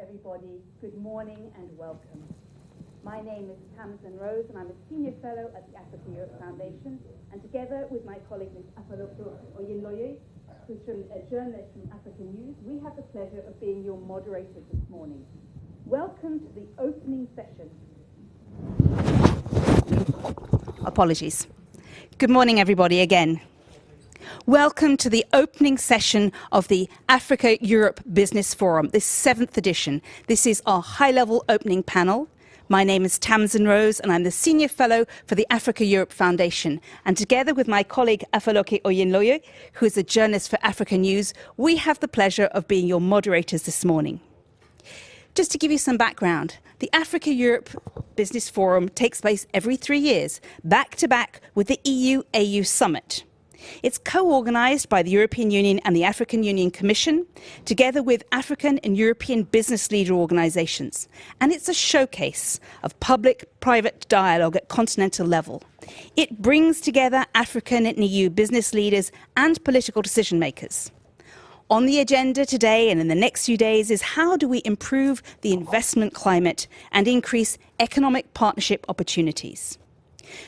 everybody. Good morning and welcome. My name is Tamsin and I'm a Senior Fellow at the Africa Europe Foundation, and together with my colleague Ms. Oyinloye, who's a journalist from AfricaNews, we have the pleasure of being your moderators this morning. Welcome to the opening session. Apologies. Good morning, everybody, again. Welcome to the opening session of the Africa-Europe Business Forum, this 7th edition. This is our high-level opening panel. My name is Tamsin and I'm the Senior Fellow for the Africa-Europe Foundation. And together with my colleague Afolake Oyinloye, who is a journalist for AfricaNews, we have the pleasure of being your moderators this morning. Just to give you some background, the Africa-Europe Business Forum takes place every 3 years, back-to-back with the EU-AU Summit. It's co-organised by the European Union and the African Union Commission, together with African and European business leader organisations. And it's a showcase of public-private dialogue at continental level. It brings together African and EU business leaders and political decision makers. On the agenda today and in the next few days is how do we improve the investment climate and increase economic partnership opportunities.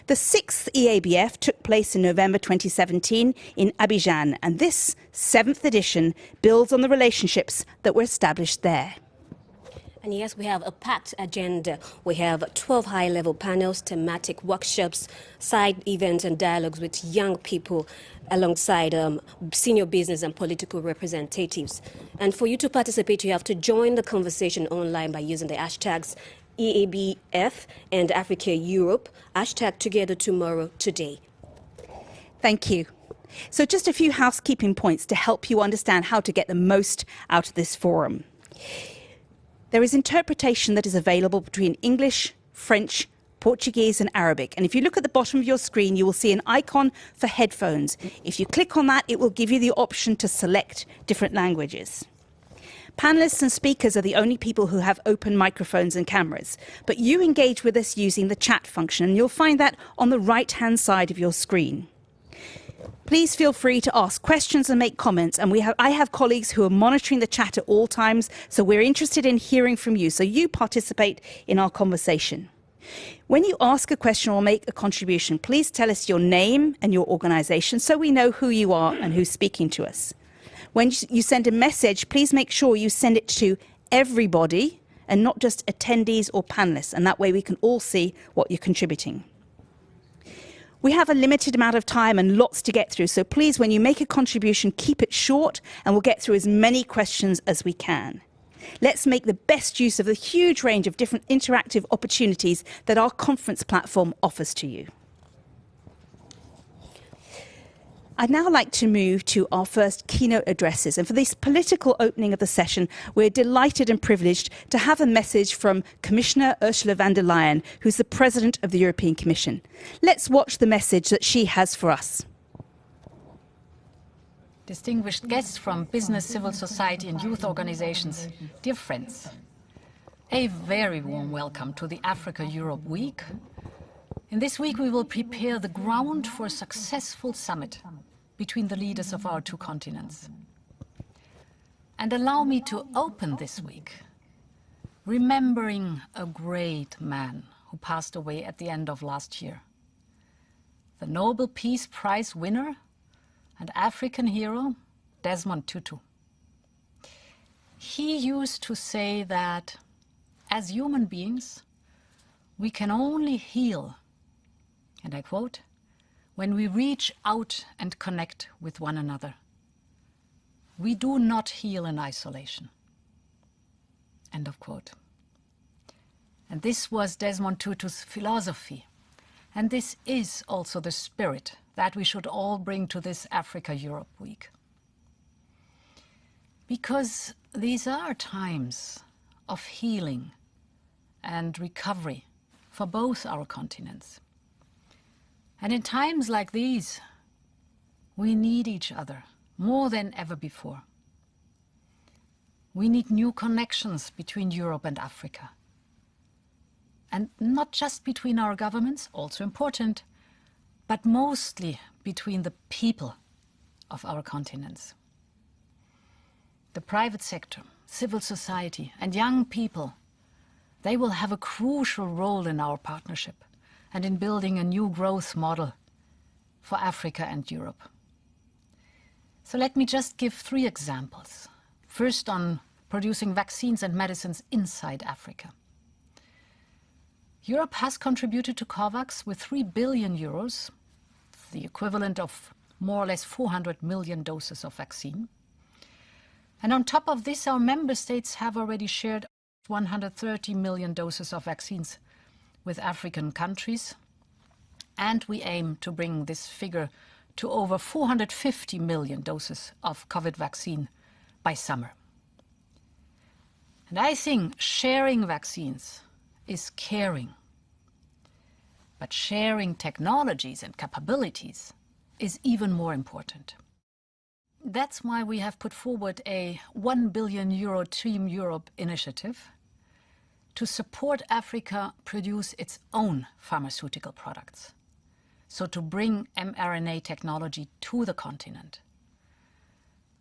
The 6th EABF took place in November 2017 in Abidjan, and this 7th edition builds on the relationships that were established there. And yes, we have a packed agenda. We have 12 high-level panels, thematic workshops, side events and dialogues with young people alongside senior business and political representatives. And for you to participate, you have to join the conversation online by using the hashtags EABF and Africa Europe, hashtag Together Tomorrow Today. Thank you. So just a few housekeeping points to help you understand how to get the most out of this forum. There is interpretation that is available between English, French, Portuguese and Arabic. And if you look at the bottom of your screen, you will see an icon for headphones. If you click on that, it will give you the option to select different languages. Panelists and speakers are the only people who have open microphones and cameras, but you engage with us using the chat function, and you'll find that on the right-hand side of your screen. Please feel free to ask questions and make comments, and I have colleagues who are monitoring the chat at all times, so we're interested in hearing from you, so you participate in our conversation. When you ask a question or make a contribution, please tell us your name and your organisation so we know who you are and who's speaking to us. When you send a message, please make sure you send it to everybody and not just attendees or panelists, and that way we can all see what you're contributing. We have a limited amount of time and lots to get through, so please, when you make a contribution, keep it short and we'll get through as many questions as we can. Let's make the best use of the huge range of different interactive opportunities that our conference platform offers to you. I'd now like to move to our first keynote addresses. And for this political opening of the session, we're delighted and privileged to have a message from Commissioner Ursula von der Leyen, who's the President of the European Commission. Let's watch the message that she has for us. Distinguished guests from business, civil society and youth organizations, dear friends, a very warm welcome to the Africa-Europe Week. In this week we will prepare the ground for a successful summit between the leaders of our two continents. And allow me to open this week remembering a great man who passed away at the end of last year. The Nobel Peace Prize winner and African hero, Desmond Tutu. He used to say that as human beings, we can only heal, and I quote, when we reach out and connect with one another. We do not heal in isolation. End of quote. And this was Desmond Tutu's philosophy. And this is also the spirit that we should all bring to this Africa-Europe Week. Because these are times of healing and recovery for both our continents. And in times like these, we need each other more than ever before. We need new connections between Europe and Africa. And not just between our governments, also important, but mostly between the people of our continents. The private sector, civil society, and young people, they will have a crucial role in our partnership and in building a new growth model for Africa and Europe. So let me just give 3 examples. First, on producing vaccines and medicines inside Africa. Europe has contributed to COVAX with 3 billion euros, the equivalent of more or less 400 million doses of vaccine. And on top of this, our member states have already shared 130 million doses of vaccines with African countries. And we aim to bring this figure to over 450 million doses of COVID vaccine by summer. And I think sharing vaccines is caring. But sharing technologies and capabilities is even more important. That's why we have put forward a 1 billion euro Team Europe initiative to support Africa produce its own pharmaceutical products. So to bring mRNA technology to the continent.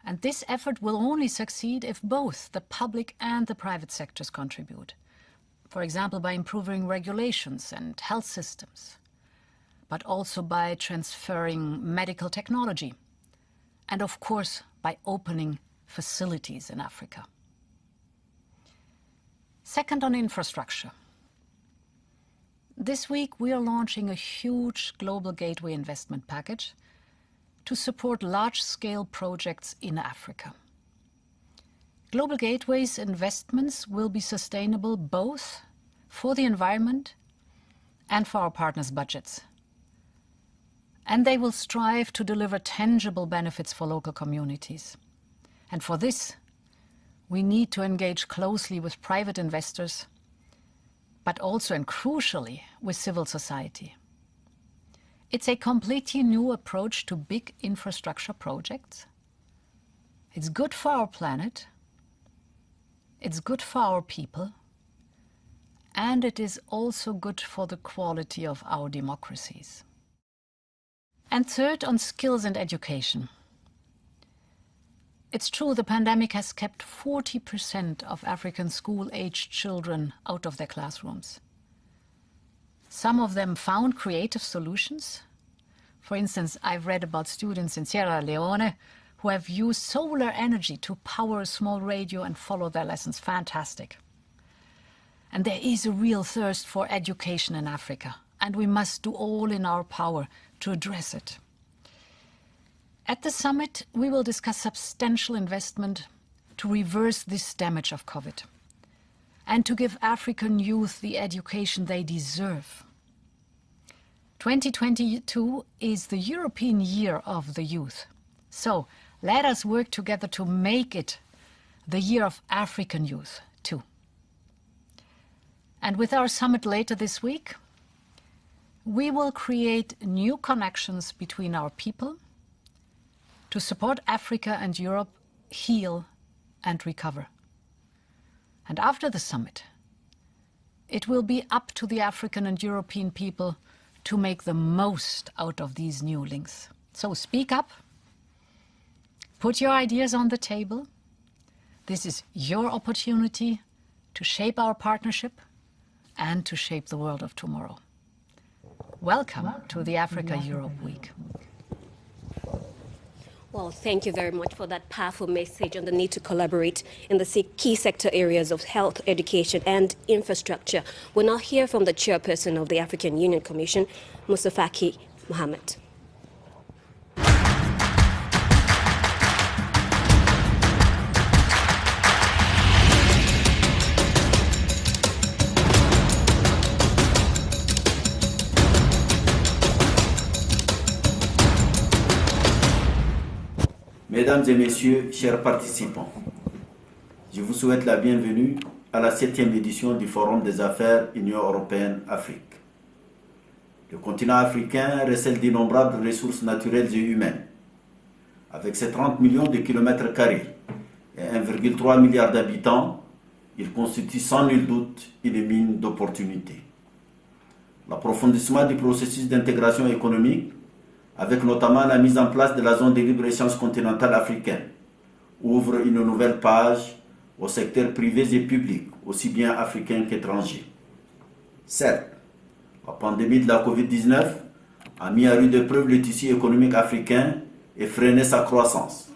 And this effort will only succeed if both the public and the private sectors contribute. For example, by improving regulations and health systems, but also by transferring medical technology, and of course, by opening facilities in Africa. Second, on infrastructure. This week, we are launching a huge global gateway investment package to support large-scale projects in Africa. Global Gateways investments will be sustainable both for the environment and for our partners' budgets. And they will strive to deliver tangible benefits for local communities. And for this, we need to engage closely with private investors, but also and crucially with civil society. It's a completely new approach to big infrastructure projects. It's good for our planet, it's good for our people, and it is also good for the quality of our democracies. And third, on skills and education. It's true the pandemic has kept 40% of African school-aged children out of their classrooms. Some of them found creative solutions. For instance, I've read about students in Sierra Leone who have used solar energy to power a small radio and follow their lessons. Fantastic. And there is a real thirst for education in Africa, and we must do all in our power to address it. At the summit, we will discuss substantial investment to reverse this damage of COVID and to give African youth the education they deserve. 2022 is the European Year of the Youth. So let us work together to make it the Year of African Youth too. And with our summit later this week, we will create new connections between our people to support Africa and Europe heal and recover. And after the summit, it will be up to the African and European people to make the most out of these new links. So speak up, put your ideas on the table. This is your opportunity to shape our partnership and to shape the world of tomorrow. Welcome to the Africa-Europe Week. Well, thank you very much for that powerful message on the need to collaborate in the key sector areas of health, education and infrastructure. We'll now hear from the chairperson of the African Union Commission, Moussa Faki Mahamat. Mesdames et messieurs, chers participants, je vous souhaite la bienvenue à la 7e édition du Forum des affaires Union européenne-Afrique. Le continent africain recèle d'innombrables ressources naturelles et humaines. Avec ses 30 millions de kilomètres carrés et 1,3 milliard d'habitants, il constitue sans nul doute une mine d'opportunités. L'approfondissement du processus d'intégration économique, avec notamment la mise en place de la zone de libre-échange continentale africaine, ouvre une nouvelle page aux secteurs privés et publics, aussi bien africains qu'étrangers. Certes, la pandémie de la Covid-19 a mis à rude épreuve le tissu économique africain et freiné sa croissance.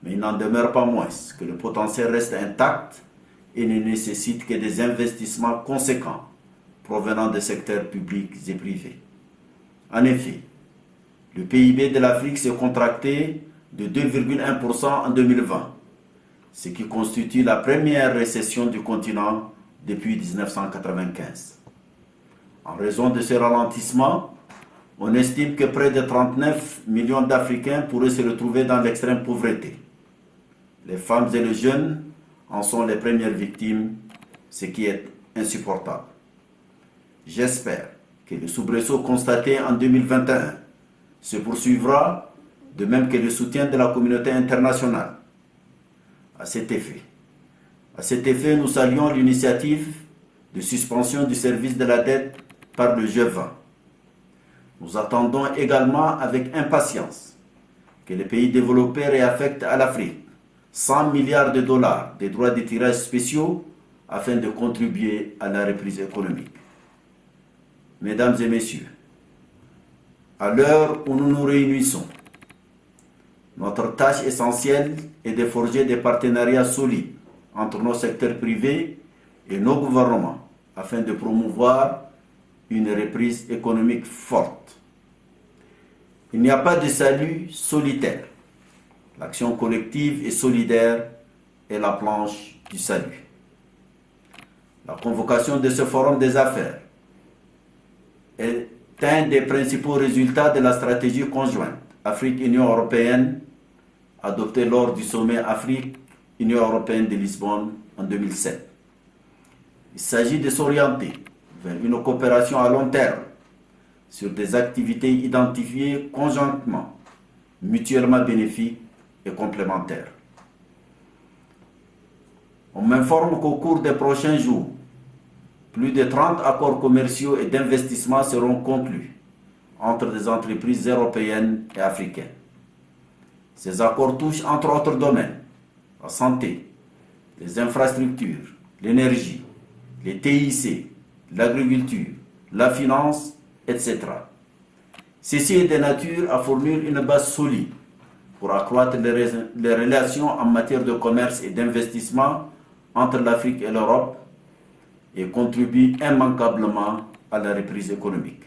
Mais il n'en demeure pas moins que le potentiel reste intact et ne nécessite que des investissements conséquents provenant des secteurs publics et privés. En effet, le PIB de l'Afrique s'est contracté de 2,1% en 2020, ce qui constitue la première récession du continent depuis 1995. En raison de ce ralentissement, on estime que près de 39 millions d'Africains pourraient se retrouver dans l'extrême pauvreté. Les femmes et les jeunes en sont les premières victimes, ce qui est insupportable. J'espère que le soubresaut constaté en 2021 se poursuivra, de même que le soutien de la communauté internationale. À cet effet, nous saluons l'initiative de suspension du service de la dette par le G20. Nous attendons également avec impatience que les pays développés réaffectent à l'Afrique 100 milliards de dollars de droits de tirage spéciaux afin de contribuer à la reprise économique. Mesdames et messieurs, à l'heure où nous nous réunissons, notre tâche essentielle est de forger des partenariats solides entre nos secteurs privés et nos gouvernements afin de promouvoir une reprise économique forte. Il n'y a pas de salut solitaire. L'action collective et solidaire est la planche du salut. La convocation de ce forum des affaires est un des principaux résultats de la stratégie conjointe Afrique-Union européenne adoptée lors du sommet Afrique-Union européenne de Lisbonne en 2007. Il s'agit de s'orienter vers une coopération à long terme sur des activités identifiées conjointement, mutuellement bénéfiques et complémentaires. On m'informe qu'au cours des prochains jours, plus de 30 accords commerciaux et d'investissement seront conclus entre des entreprises européennes et africaines. Ces accords touchent entre autres domaines la santé, les infrastructures, l'énergie, les TIC, l'agriculture, la finance, etc. Ceci est de nature à fournir une base solide pour accroître les relations en matière de commerce et d'investissement entre l'Afrique et l'Europe et contribue immanquablement à la reprise économique.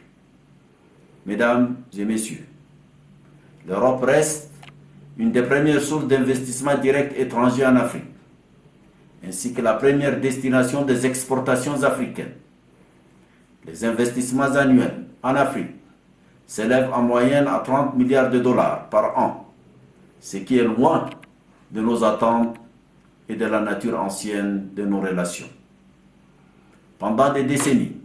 Mesdames et messieurs, l'Europe reste une des premières sources d'investissement direct étranger en Afrique, ainsi que la première destination des exportations africaines. Les investissements annuels en Afrique s'élèvent en moyenne à 30 milliards de dollars par an, ce qui est loin de nos attentes et de la nature ancienne de nos relations. Pendant des décennies,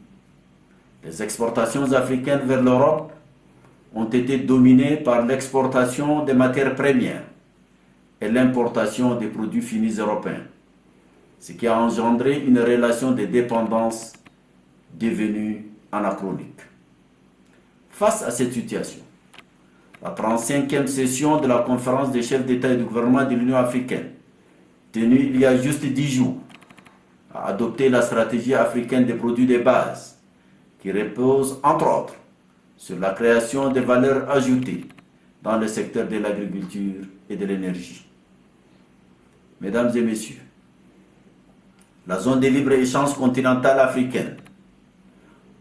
les exportations africaines vers l'Europe ont été dominées par l'exportation des matières premières et l'importation des produits finis européens, ce qui a engendré une relation de dépendance devenue anachronique. Face à cette situation, la 35e session de la conférence des chefs d'État et de gouvernement de l'Union africaine, tenue il y a juste 10 jours, a adopté la stratégie africaine des produits de base, qui repose, entre autres, sur la création de valeurs ajoutées dans le secteur de l'agriculture et de l'énergie. Mesdames et messieurs, la zone de libre-échange continentale africaine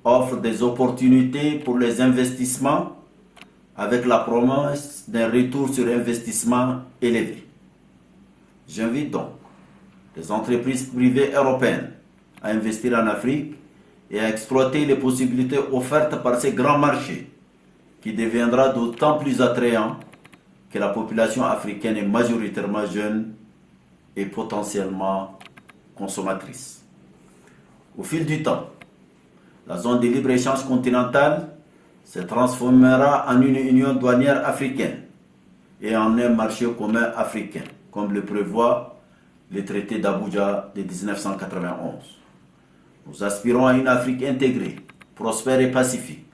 offre des opportunités pour les investissements avec la promesse d'un retour sur investissement élevé. J'invite donc les entreprises privées européennes à investir en Afrique et à exploiter les possibilités offertes par ces grands marchés qui deviendra d'autant plus attrayant que la population africaine est majoritairement jeune et potentiellement consommatrice. Au fil du temps, la zone de libre-échange continentale se transformera en une union douanière africaine et en un marché commun africain, comme le prévoit le traité d'Abuja de 1991. Nous aspirons à une Afrique intégrée, prospère et pacifique.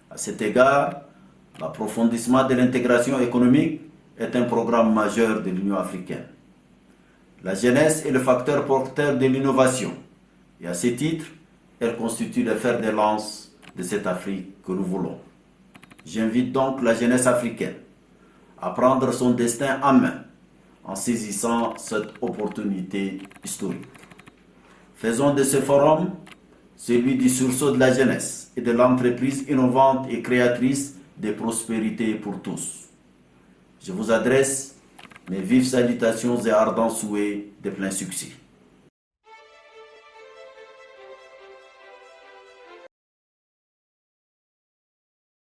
À cet égard, l'approfondissement de l'intégration économique est un programme majeur de l'Union africaine. La jeunesse est le facteur porteur de l'innovation et à ce titre, elle constitue le fer de lance de cette Afrique que nous voulons. J'invite donc la jeunesse africaine à prendre son destin en main en saisissant cette opportunité historique. Faisons de ce forum celui du sursaut de la jeunesse et de l'entreprise innovante et créatrice de prospérité pour tous. Je vous adresse mes vives salutations et ardents souhaits de plein succès.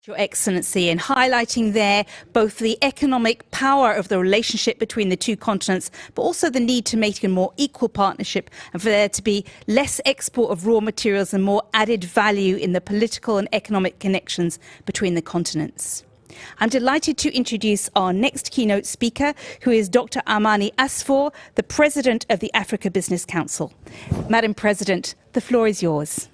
Your Excellency, and highlighting there both the economic power of the relationship between the two continents, but also the need to make a more equal partnership and for there to be less export of raw materials and more added value in the political and economic connections between the continents. I'm delighted to introduce our next keynote speaker, who is Dr. Amany Asfour, the President of the Africa Business Council. Madam President, the floor is yours.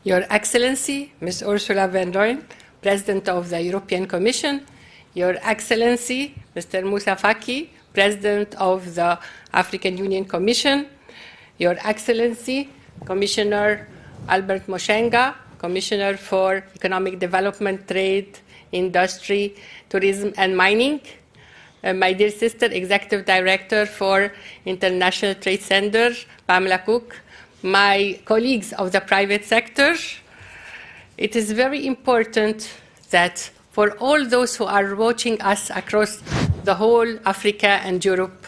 Your Excellency, Ms. Ursula von der Leyen, President of the European Commission, Your Excellency, Mr. Moussa Faki, President of the African Union Commission, Your Excellency, Commissioner Albert Muchanga, Commissioner for Economic Development, Trade, Industry, Tourism and Mining, my dear sister, Executive Director for International Trade Center, Pamela Cook, my colleagues of the private sector, it is very important that for all those who are watching us across the whole Africa and Europe,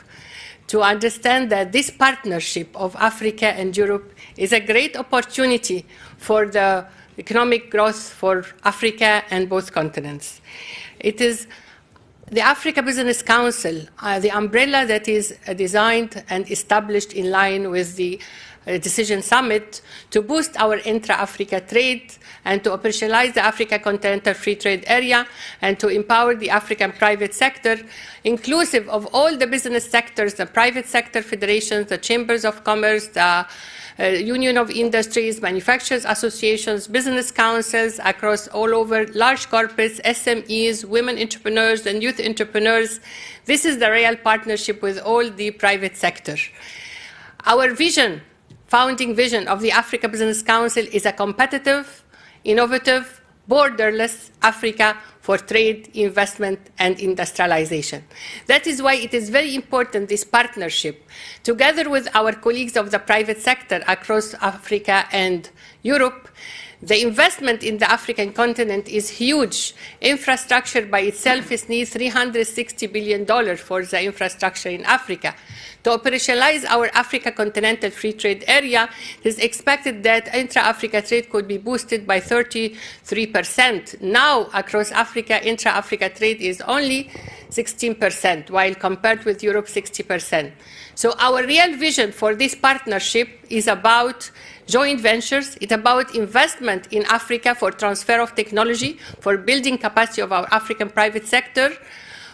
to understand that this partnership of Africa and Europe is a great opportunity for the economic growth for Africa and both continents. It is the Africa Business Council, the umbrella that is designed and established in line with the Decision Summit to boost our intra-Africa trade and to operationalize the Africa Continental Free Trade Area and to empower the African private sector, inclusive of all the business sectors, the private sector federations, the chambers of commerce, the Union of Industries, manufacturers associations, business councils across all over, large corporates, SMEs, women entrepreneurs and youth entrepreneurs. This is the real partnership with all the private sector. Our vision, founding vision of the Africa Business Council is a competitive, innovative, borderless Africa for trade, investment, and industrialization. That is why it is very important, this partnership, together with our colleagues of the private sector across Africa and Europe. The investment in the African continent is huge. Infrastructure by itself needs $360 billion for the infrastructure in Africa. To operationalize our Africa Continental Free Trade Area, it is expected that intra-Africa trade could be boosted by 33%. Now, across Africa, intra-Africa trade is only 16%, while compared with Europe, 60%. So our real vision for this partnership is about joint ventures. It's about investment in Africa for transfer of technology, for building capacity of our African private sector,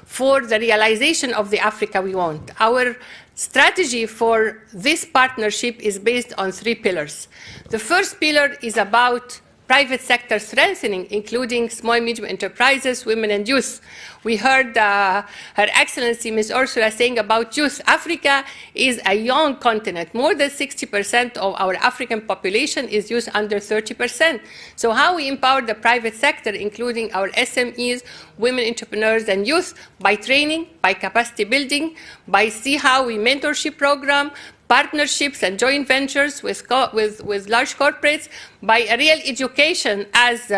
for the realization of the Africa we want. Our strategy for this partnership is based on 3 pillars. The first pillar is about private sector strengthening, including small and medium enterprises, women and youth. We heard Her Excellency Ms. Ursula saying about youth. Africa is a young continent. More than 60% of our African population is youth under 30%. So how we empower the private sector, including our SMEs, women entrepreneurs and youth, by training, by capacity building, by see how we mentorship program, partnerships and joint ventures with large corporates, by a real education, as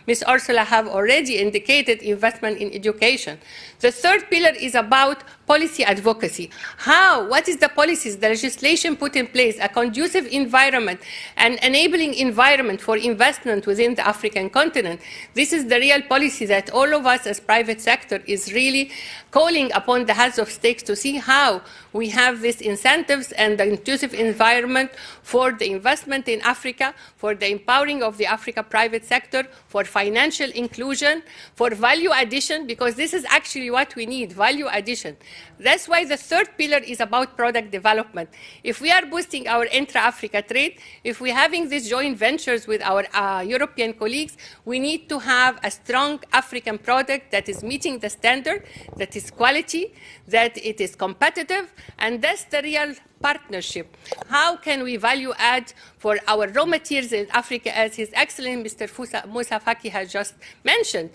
Ms. Ursula have already indicated, investment in education. The third pillar is about policy advocacy. What is the policies, the legislation put in place, a conducive environment, an enabling environment for investment within the African continent. This is the real policy that all of us as private sector is really calling upon the heads of states to see how we have these incentives and the inclusive environment for the investment in Africa, for the empowering of the Africa private sector, for financial inclusion, for value addition, because this is actually what we need, value addition. That's why the third pillar is about product development. If we are boosting our intra-Africa trade, if we're having these joint ventures with our European colleagues, we need to have a strong African product that is meeting the standard, that is quality, that it is competitive, and that's the real partnership. How can we value add for our raw materials in Africa, as His Excellency Mr. Moussa Faki has just mentioned?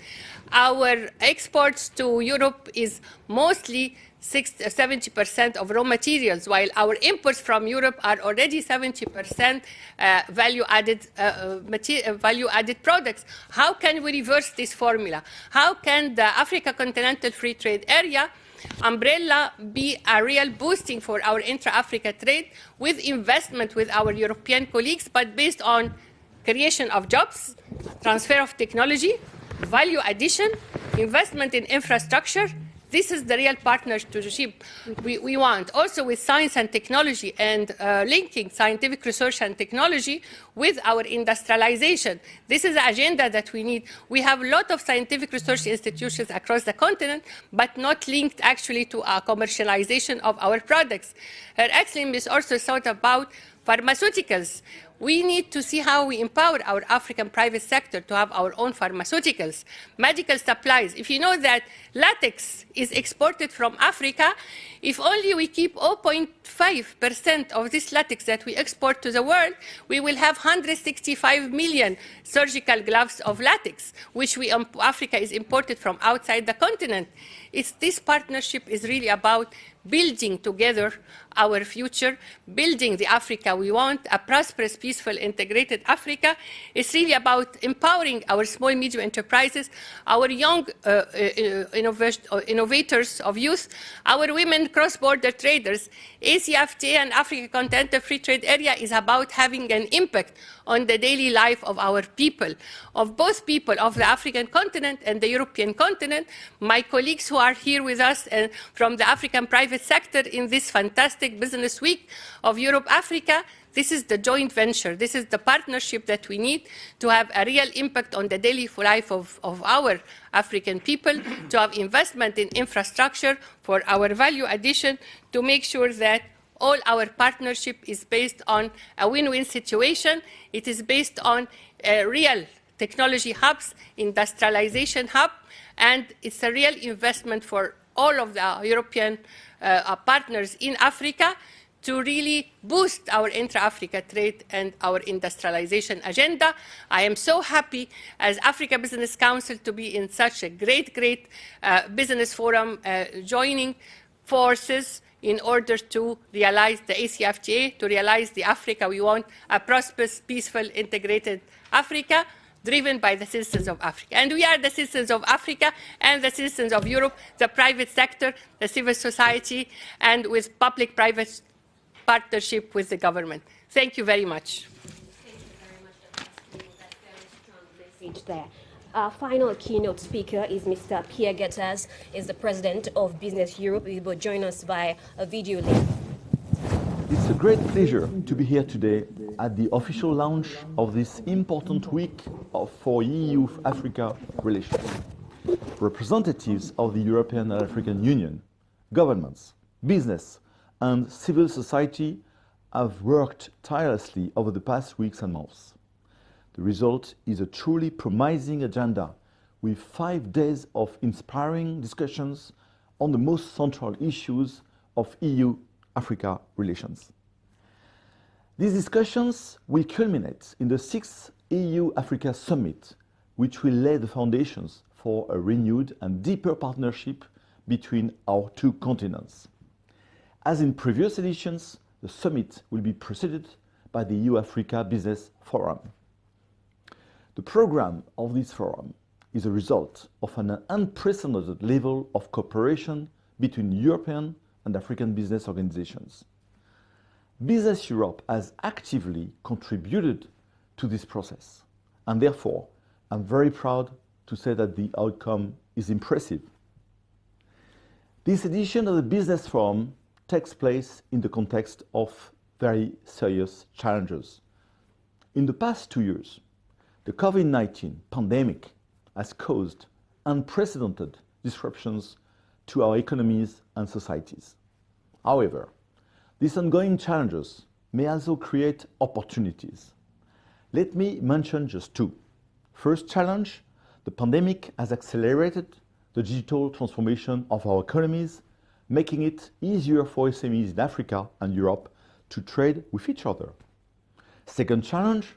Our exports to Europe is mostly 70% of raw materials, while our imports from Europe are already 70% value-added products. How can we reverse this formula? How can the Africa Continental Free Trade Area umbrella be a real boosting for our intra-Africa trade with investment with our European colleagues, but based on creation of jobs, transfer of technology, value addition, investment in infrastructure? This is the real partnership we want. Also with science and technology and linking scientific research and technology with our industrialization. This is the agenda that we need. We have a lot of scientific research institutions across the continent, but not linked actually to our commercialization of our products. Her Excellency also thought about pharmaceuticals. We need to see how we empower our African private sector to have our own pharmaceuticals, medical supplies. If you know that latex is exported from Africa, if only we keep 0.5% of this latex that we export to the world, we will have 165 million surgical gloves of latex, which Africa is imported from outside the continent. This partnership is really about building together our future, building the Africa we want, a prosperous, peaceful, integrated Africa. It's really about empowering our small, medium enterprises, our young innovators of youth, our women cross-border traders. AfCFTA and Africa Continental Free Trade Area is about having an impact on the daily life of our people, of both people of the African continent and the European continent. My colleagues who are here with us from the African private sector in this fantastic business week of Europe-Africa, this is the joint venture, this is the partnership that we need to have a real impact on the daily life of our African people, to have investment in infrastructure for our value addition, to make sure that all our partnership is based on a win-win situation. It is based on real technology hubs, industrialization hub, and it's a real investment for all of the European partners in Africa to really boost our intra-Africa trade and our industrialization agenda. I am so happy as Africa Business Council to be in such a great business forum, joining forces in order to realize the AfCFTA, to realize the Africa we want, a prosperous, peaceful, integrated Africa, driven by the citizens of Africa. And we are the citizens of Africa and the citizens of Europe, the private sector, the civil society, and with public-private partnership with the government. Thank you very much. Thank you very much, Dr. That very strong message there. Our final keynote speaker is Mr. Pierre Gattaz, is the president of Business Europe. He will join us via a video link. It's a great pleasure to be here today at the official launch of this important week for EU-Africa relations. Representatives of the European and African Union, governments, business, and civil society have worked tirelessly over the past weeks and months. The result is a truly promising agenda with 5 days of inspiring discussions on the most central issues of EU-Africa relations. These discussions will culminate in the 6th EU-Africa Summit, which will lay the foundations for a renewed and deeper partnership between our two continents. As in previous editions, the summit will be preceded by the EU-Africa Business Forum. The program of this forum is a result of an unprecedented level of cooperation between European and African business organizations. Business Europe has actively contributed to this process, and therefore I'm very proud to say that the outcome is impressive. This edition of the Business Forum takes place in the context of very serious challenges. In the past 2 years, the COVID-19 pandemic has caused unprecedented disruptions to our economies and societies. However, these ongoing challenges may also create opportunities. Let me mention just two. First challenge, the pandemic has accelerated the digital transformation of our economies, making it easier for SMEs in Africa and Europe to trade with each other. Second challenge,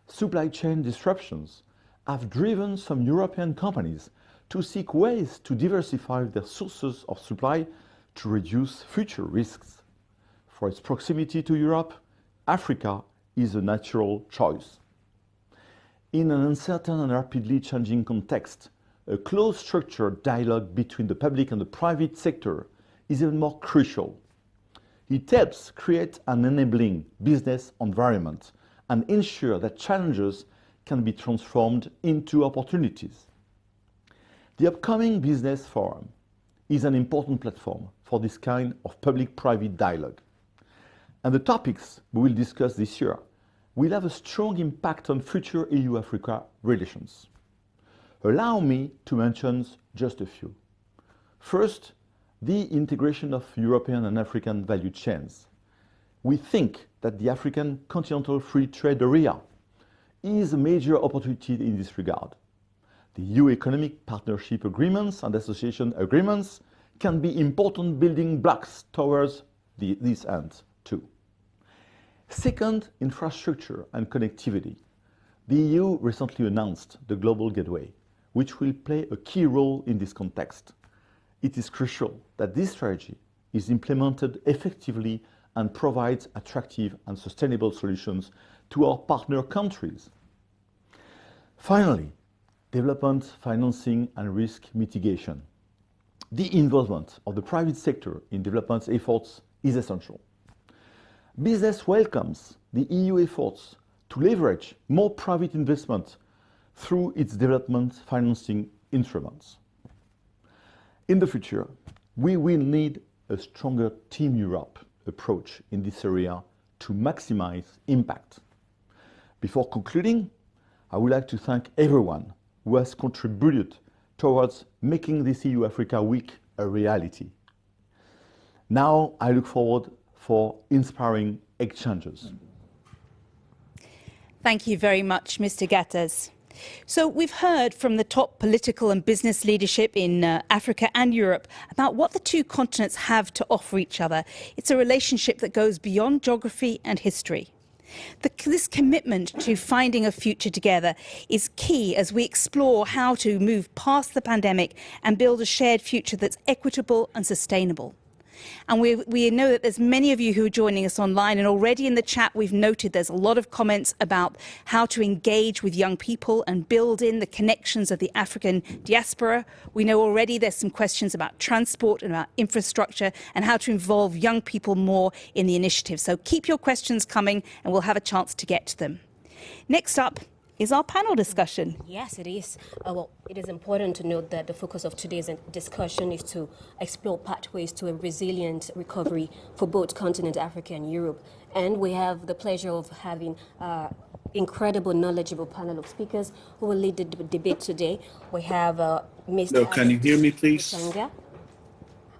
supply chain disruptions have driven some European companies to seek ways to diversify their sources of supply to reduce future risks. For its proximity to Europe, Africa is a natural choice. In an uncertain and rapidly changing context, a close structured dialogue between the public and the private sector is even more crucial. It helps create an enabling business environment and ensure that challenges can be transformed into opportunities. The upcoming Business Forum is an important platform for this kind of public-private dialogue. And the topics we will discuss this year will have a strong impact on future EU-Africa relations. Allow me to mention just a few. First, the integration of European and African value chains. We think that the African Continental Free Trade Area is a major opportunity in this regard. The EU Economic Partnership Agreements and Association Agreements can be important building blocks towards this end too. Second, infrastructure and connectivity. The EU recently announced the Global Gateway, which will play a key role in this context. It is crucial that this strategy is implemented effectively and provides attractive and sustainable solutions to our partner countries. Finally, development, financing and risk mitigation. The involvement of the private sector in development efforts is essential. Business welcomes the EU efforts to leverage more private investment through its development financing instruments. In the future, we will need a stronger Team Europe approach in this area to maximize impact. Before concluding, I would like to thank everyone who has contributed towards making this EU-Africa Week a reality. Now I look forward for inspiring exchanges. Thank you very much, Mr. Gattaz. So we've heard from the top political and business leadership in Africa and Europe about what the two continents have to offer each other. It's a relationship that goes beyond geography and history. This commitment to finding a future together is key as we explore how to move past the pandemic and build a shared future that's equitable and sustainable. And we know that there's many of you who are joining us online, and already in the chat we've noted there's a lot of comments about how to engage with young people and build in the connections of the African diaspora. We know already there's some questions about transport and about infrastructure and how to involve young people more in the initiative. So keep your questions coming and we'll have a chance to get to them. Next up is our panel discussion. Yes, it is. Well, it is important to note that the focus of today's discussion is to explore pathways to a resilient recovery for both continent Africa and Europe. And we have the pleasure of having incredible, knowledgeable panel of speakers who will lead the debate today. We have Mr. No, can you hear me, please? Muchanga.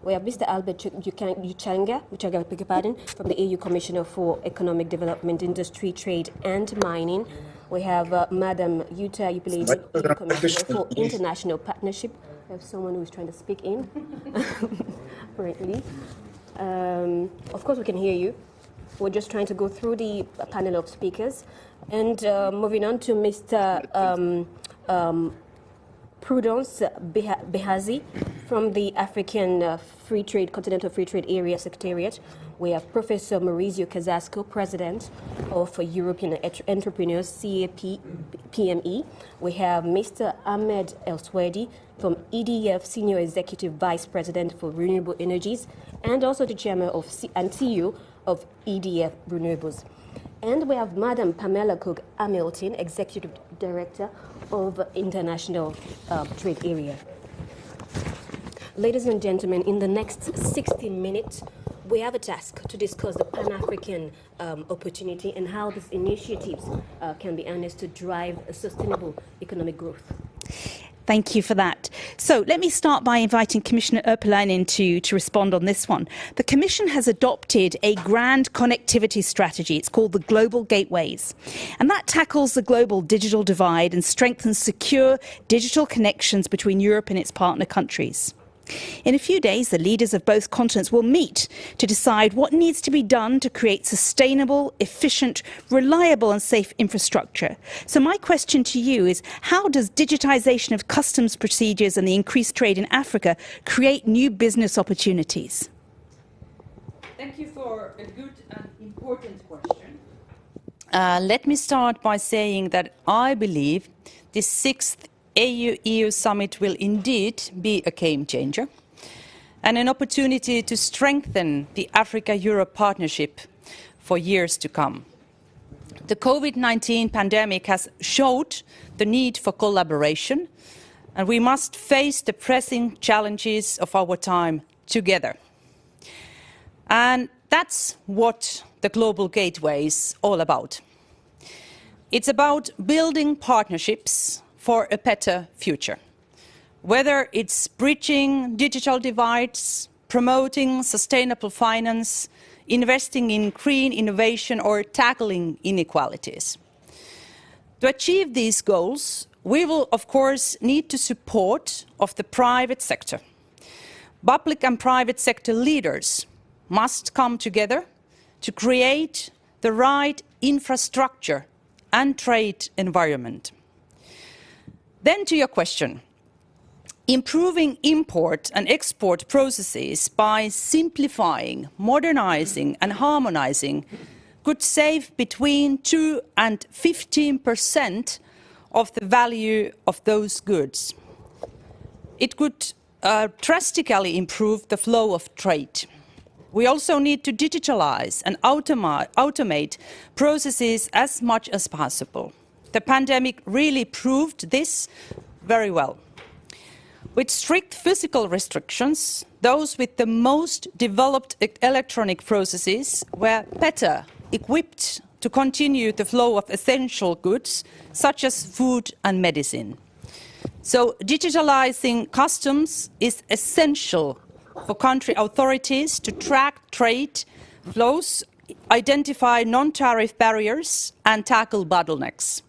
We have Mr. Albert Muchanga, I beg your pardon, from the EU Commissioner for Economic Development, Industry, Trade and Mining. We have Madam Jutta, EU Commissioner for International Partnership. We have someone who is trying to speak in, apparently. Of course, we can hear you. We're just trying to go through the panel of speakers. And moving on to Mr. Prudence Behazi from the African Free Trade, Continental Free Trade Area Secretariat. We have Professor Maurizio Casasco, President of European Entrepreneurs, CEA-PME. We have Mr. Ahmed Elsewedy from EDF, Senior Executive Vice President for Renewable Energies, and also the Chairman of and CEO of EDF Renewables. And we have Madam Pamela Cook-Hamilton, Executive Director of International Trade Area. Ladies and gentlemen, in the next 60 minutes, we have a task to discuss the Pan-African opportunity and how these initiatives can be harnessed to drive a sustainable economic growth. Thank you for that. So let me start by inviting Commissioner Urpilainen to respond on this one. The Commission has adopted a grand connectivity strategy. It's called the Global Gateways. And that tackles the global digital divide and strengthens secure digital connections between Europe and its partner countries. In a few days, the leaders of both continents will meet to decide what needs to be done to create sustainable, efficient, reliable and safe infrastructure. So my question to you is, how does digitization of customs procedures and the increased trade in Africa create new business opportunities? Thank you for a good and important question. Let me start by saying that I believe the 6th AU-EU summit will indeed be a game changer and an opportunity to strengthen the Africa-Europe partnership for years to come. The COVID-19 pandemic has showed the need for collaboration, and we must face the pressing challenges of our time together. And that's what the Global Gateway is all about. It's about building partnerships for a better future. Whether it's bridging digital divides, promoting sustainable finance, investing in green innovation or tackling inequalities. To achieve these goals, we will of course need the support of the private sector. Public and private sector leaders must come together to create the right infrastructure and trade environment. Then to your question, improving import and export processes by simplifying, modernizing and harmonizing could save between 2 and 15% of the value of those goods. It could drastically improve the flow of trade. We also need to digitalize and automate processes as much as possible. The pandemic really proved this very well. With strict physical restrictions, those with the most developed electronic processes were better equipped to continue the flow of essential goods, such as food and medicine. So digitalizing customs is essential for country authorities to track trade flows, identify non-tariff barriers and tackle bottlenecks.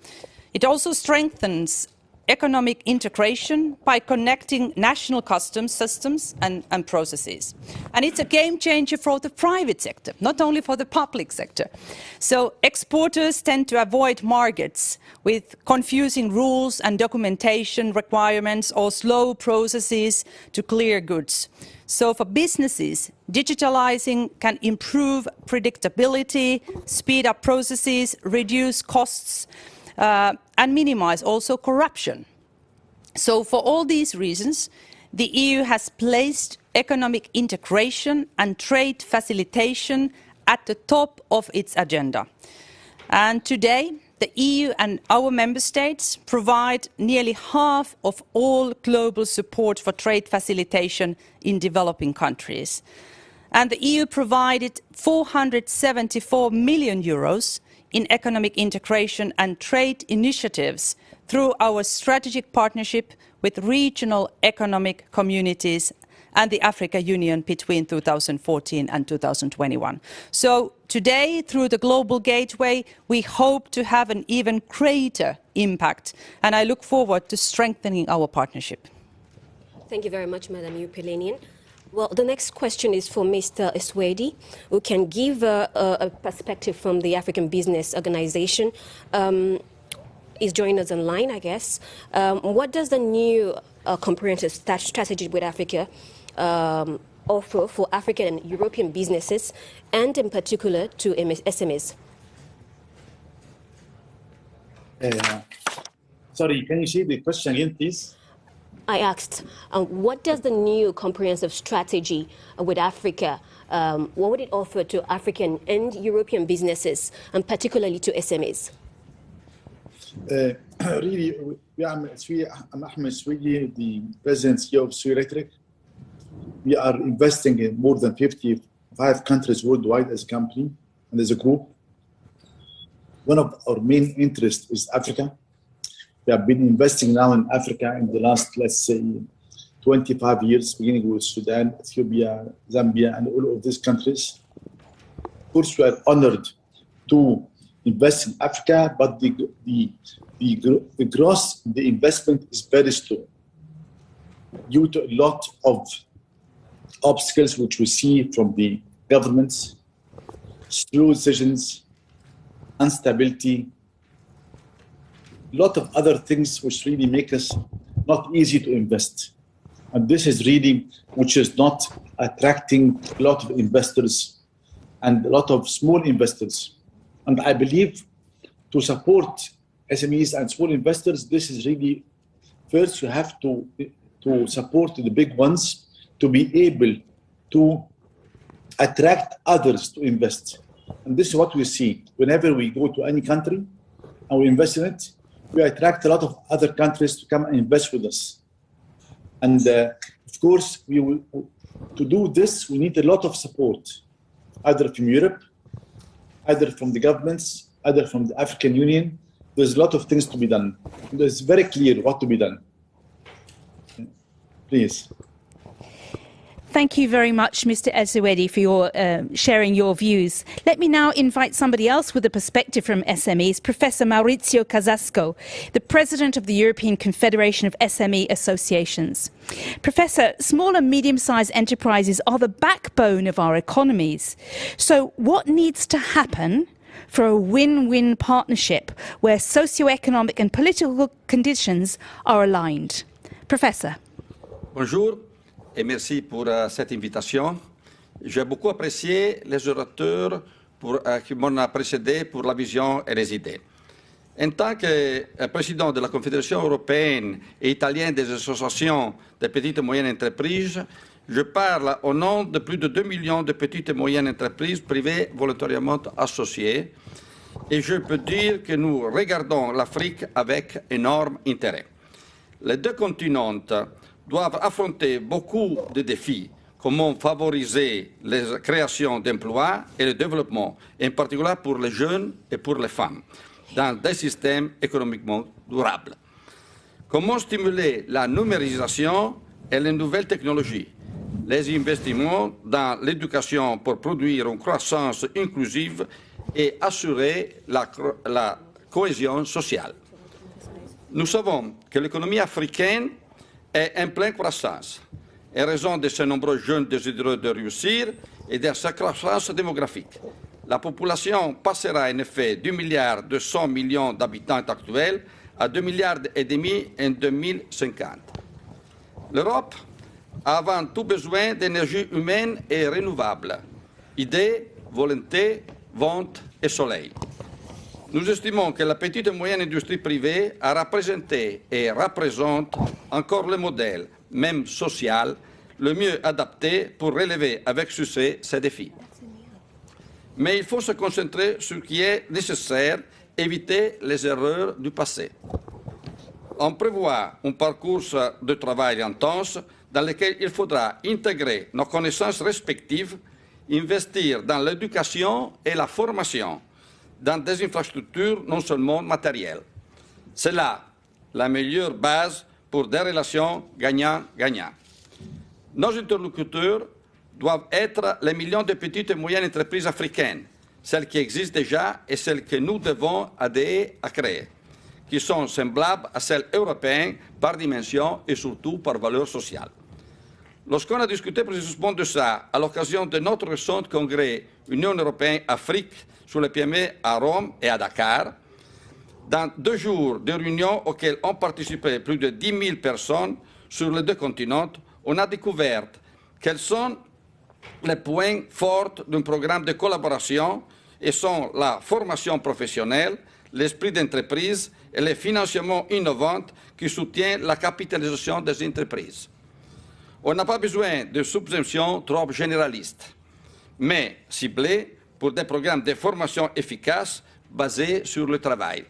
It also strengthens economic integration by connecting national customs systems and processes. And it's a game changer for the private sector, not only for the public sector. So exporters tend to avoid markets with confusing rules and documentation requirements or slow processes to clear goods. So for businesses, digitalizing can improve predictability, speed up processes, reduce costs, and minimize also corruption. So for all these reasons, the EU has placed economic integration and trade facilitation at the top of its agenda. And today, the EU and our member states provide nearly half of all global support for trade facilitation in developing countries. And the EU provided 474 million euros in economic integration and trade initiatives through our strategic partnership with regional economic communities and the Africa Union between 2014 and 2021. So today, through the Global Gateway, we hope to have an even greater impact, and I look forward to strengthening our partnership. Thank you very much, Madam Urpilainen. Well, the next question is for Mr. Elsewedy, who can give a perspective from the African Business Organization. Is joining us online, I guess. What does the new comprehensive strategy with Africa offer for African and European businesses, and in particular to SMEs? Sorry, can you see the question again, please? I asked, what does the new comprehensive strategy with Africa, what would it offer to African and European businesses, and particularly to SMEs? Really, I'm Ahmed Swigi, the president CEO of Swig Electric. We are investing in more than 50 5 countries worldwide as a company and as a group. One of our main interests is Africa. We have been investing now in Africa in the last, let's say, 25 years, beginning with Sudan, Ethiopia, Zambia, and all of these countries. Of course, we are honored to invest in Africa, but the gross, the investment is very slow due to a lot of obstacles which we see from the governments, slow decisions, instability, a lot of other things which really make us not easy to invest. And this is really, which is not attracting a lot of investors and a lot of small investors. And I believe to support SMEs and small investors, this is really, first you have to support the big ones to be able to attract others to invest. And this is what we see. Whenever we go to any country and we invest in it, we attract a lot of other countries to come and invest with us. And of course, to do this, we need a lot of support, either from Europe, either from the governments, either from the African Union. There's a lot of things to be done. It's very clear what to be done. Please. Thank you very much, Mr. Elsewedy, for your sharing your views. Let me now invite somebody else with a perspective from SMEs, Professor Maurizio Casasco, the President of the European Confederation of SME Associations. Professor, small and medium-sized enterprises are the backbone of our economies. So what needs to happen for a win-win partnership where socio-economic and political conditions are aligned? Professor. Bonjour. Et merci pour cette invitation. J'ai beaucoup apprécié les orateurs qui m'ont précédé pour la vision et les idées. En tant que président de la Confédération européenne et italienne des associations de petites et moyennes entreprises, je parle au nom de plus de 2 millions de petites et moyennes entreprises privées volontairement associées. Et je peux dire que nous regardons l'Afrique avec énorme intérêt. Les deux continents doivent affronter beaucoup de défis, comment favoriser la création d'emplois et le développement, en particulier pour les jeunes et pour les femmes, dans des systèmes économiquement durables. Comment stimuler la numérisation et les nouvelles technologies, les investissements dans l'éducation pour produire une croissance inclusive et assurer la cohésion sociale. Nous savons que l'économie africaine est en pleine croissance, en raison de ses nombreux jeunes désireux de réussir et de sa croissance démographique. La population passera en effet d'1,2 milliard d'habitants actuels à 2,5 milliards en 2050. L'Europe a avant tout besoin d'énergie humaine et renouvelable, idées, volonté, vente et soleil. Nous estimons que la petite et moyenne industrie privée a représenté et représente encore le modèle, même social, le mieux adapté pour relever avec succès ces défis. Mais il faut se concentrer sur ce qui est nécessaire, éviter les erreurs du passé. On prévoit un parcours de travail intense dans lequel il faudra intégrer nos connaissances respectives, investir dans l'éducation et la formation, dans des infrastructures non seulement matérielles. C'est là la meilleure base pour des relations gagnant-gagnant. Nos interlocuteurs doivent être les millions de petites et moyennes entreprises africaines, celles qui existent déjà et celles que nous devons aider à créer, qui sont semblables à celles européennes par dimension et surtout par valeur sociale. Lorsqu'on a discuté précisément de ça à l'occasion de notre récent congrès Union européenne-Afrique sur les PME à Rome et à Dakar, dans 2 jours de réunions auxquelles ont participé plus de 10 000 personnes sur les 2 continents, on a découvert quels sont les points forts d'un programme de collaboration et sont la formation professionnelle, l'esprit d'entreprise et les financements innovants qui soutiennent la capitalisation des entreprises. On n'a pas besoin de subventions trop généralistes, mais ciblées pour des programmes de formation efficaces basés sur le travail.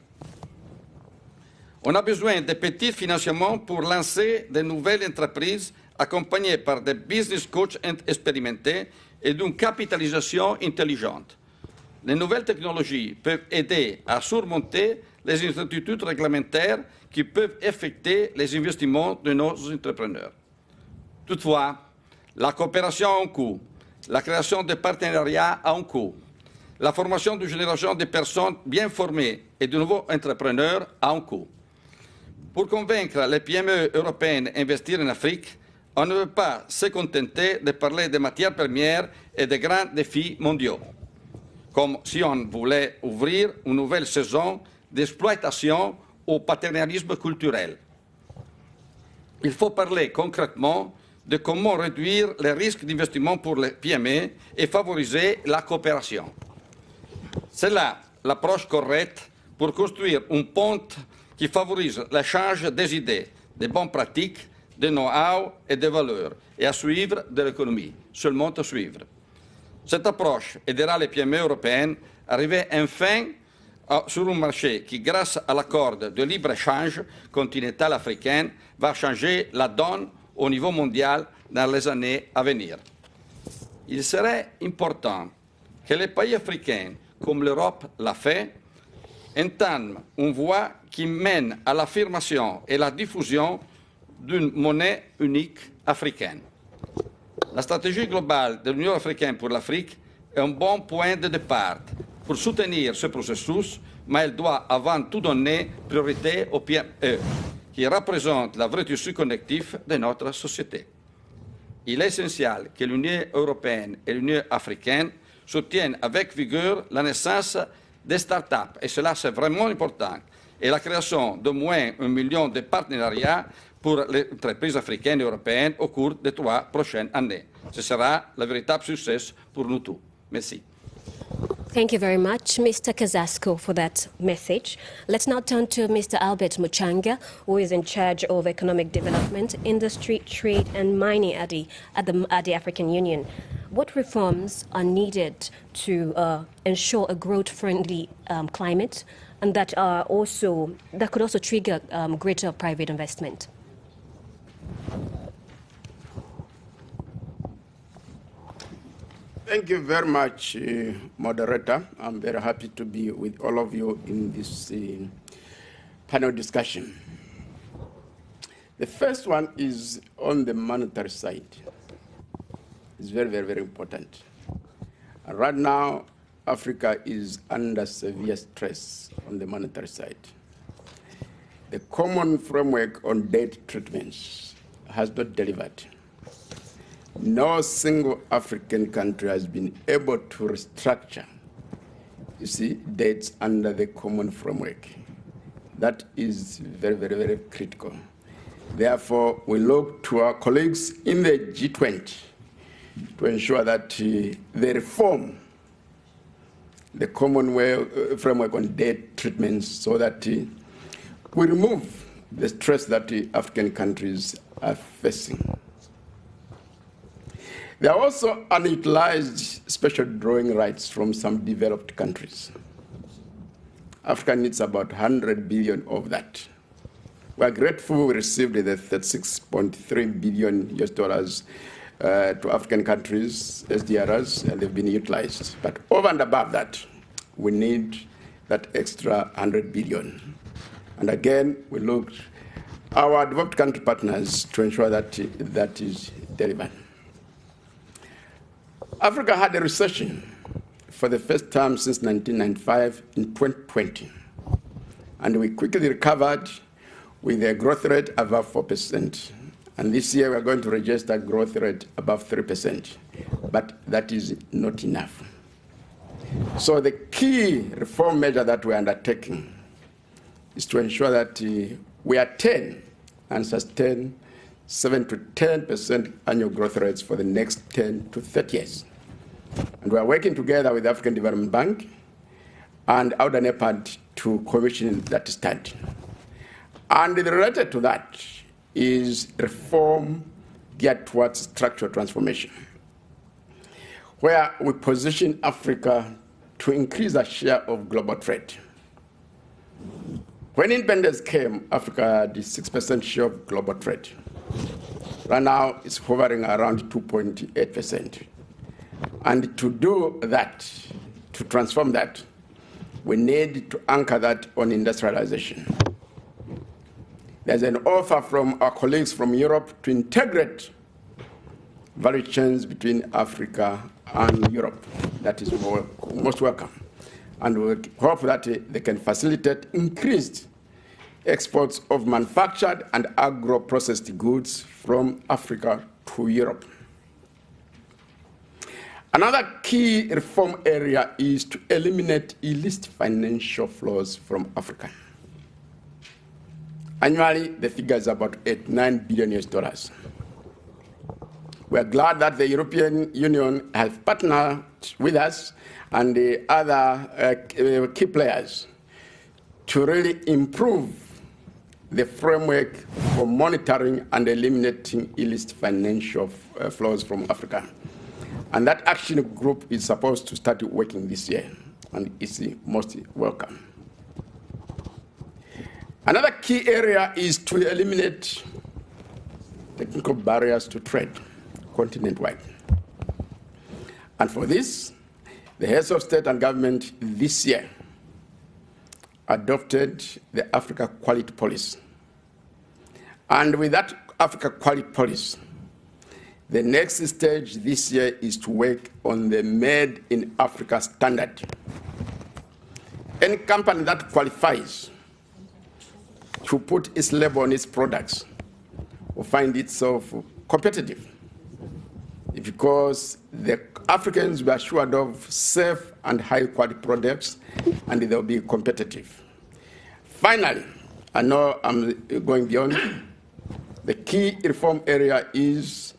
On a besoin de petits financements pour lancer de nouvelles entreprises accompagnés par des business coachs expérimentés et d'une capitalisation intelligente. Les nouvelles technologies peuvent aider à surmonter les incertitudes réglementaires qui peuvent affecter les investissements de nos entrepreneurs. Toutefois, la coopération a un coût, la création de partenariats a un coût, la formation de génération de personnes bien formées et de nouveaux entrepreneurs a un coût. Pour convaincre les PME européennes d'investir en Afrique, on ne peut pas se contenter de parler des matières premières et des grands défis mondiaux, comme si on voulait ouvrir une nouvelle saison d'exploitation au paternalisme culturel. Il faut parler concrètement de comment réduire les risques d'investissement pour les PME et favoriser la coopération. C'est là l'approche correcte pour construire un pont qui favorise l'échange des idées, des bonnes pratiques, des know-how et des valeurs, et à suivre de l'économie, seulement à suivre. Cette approche aidera les PME européennes à arriver enfin sur un marché qui, grâce à l'accord de libre-échange continental africain, va changer la donne au niveau mondial dans les années à venir. Il serait important que les pays africains, comme l'Europe l'a fait, entament une voie qui mène à l'affirmation et la diffusion d'une monnaie unique africaine. La stratégie globale de l'Union africaine pour l'Afrique est un bon point de départ pour soutenir ce processus, mais elle doit avant tout donner priorité aux PME, qui représentent la vraie tissu connectif de notre société. Il est essentiel que l'Union européenne et l'Union africaine soutiennent avec vigueur la naissance des start-up, et cela c'est vraiment important, et la création d'au moins 1 million de partenariats pour les entreprises africaines et européennes au cours des 3 prochaines années. Ce sera le véritable succès pour nous tous. Merci. Thank you very much, Mr. Casasco, for that message. Let's now turn to Mr. Albert Muchanga, who is in charge of economic development, industry, trade, and mining at the African Union. What reforms are needed to ensure a growth-friendly climate, and that could also trigger greater private investment? Thank you very much, Moderator. I'm very happy to be with all of you in this panel discussion. The first one is on the monetary side. It's very, very, very important. And right now, Africa is under severe stress on the monetary side. The common framework on debt treatments has not delivered. No single African country has been able to restructure, debts under the common framework. That is very, very, very critical. Therefore, we look to our colleagues in the G20 to ensure that they reform the common framework on debt treatments so that we remove the stress that the African countries are facing. There are also unutilized special drawing rights from some developed countries. Africa needs about 100 billion of that. We are grateful we received the $36.3 billion to African countries, SDRs, and they've been utilized. But over and above that, we need that extra 100 billion. And again, we look our developed country partners to ensure that that is delivered. Africa had a recession for the first time since 1995 in 2020, and we quickly recovered with a growth rate above 4%. And this year we are going to register a growth rate above 3%, but that is not enough. So the key reform measure that we are undertaking is to ensure that we attain and sustain 7 to 10% annual growth rates for the next 10 to 30 years. And we are working together with the African Development Bank and AUDA-NEPAD to commission that study. And related to that is reform geared towards structural transformation, where we position Africa to increase our share of global trade. When independence came, Africa had a 6% share of global trade. Right now, it's hovering around 2.8%. And to do that, to transform that, we need to anchor that on industrialization. There's an offer from our colleagues from Europe to integrate value chains between Africa and Europe. That is most welcome. And we hope that they can facilitate increased exports of manufactured and agro-processed goods from Africa to Europe. Another key reform area is to eliminate illicit financial flows from Africa. Annually, the figure is about $9 billion. We are glad that the European Union has partnered with us and the other key players to really improve the framework for monitoring and eliminating illicit financial flows from Africa. And that action group is supposed to start working this year, and it's most welcome. Another key area is to eliminate technical barriers to trade continent-wide. And for this, the heads of state and government this year adopted the Africa Quality Policy. And with that Africa Quality Policy, the next stage this year is to work on the Made in Africa standard. Any company that qualifies to put its label on its products will find itself competitive, because the Africans were assured of safe and high-quality products, and they'll be competitive. Finally, I know I'm going beyond. The key reform area is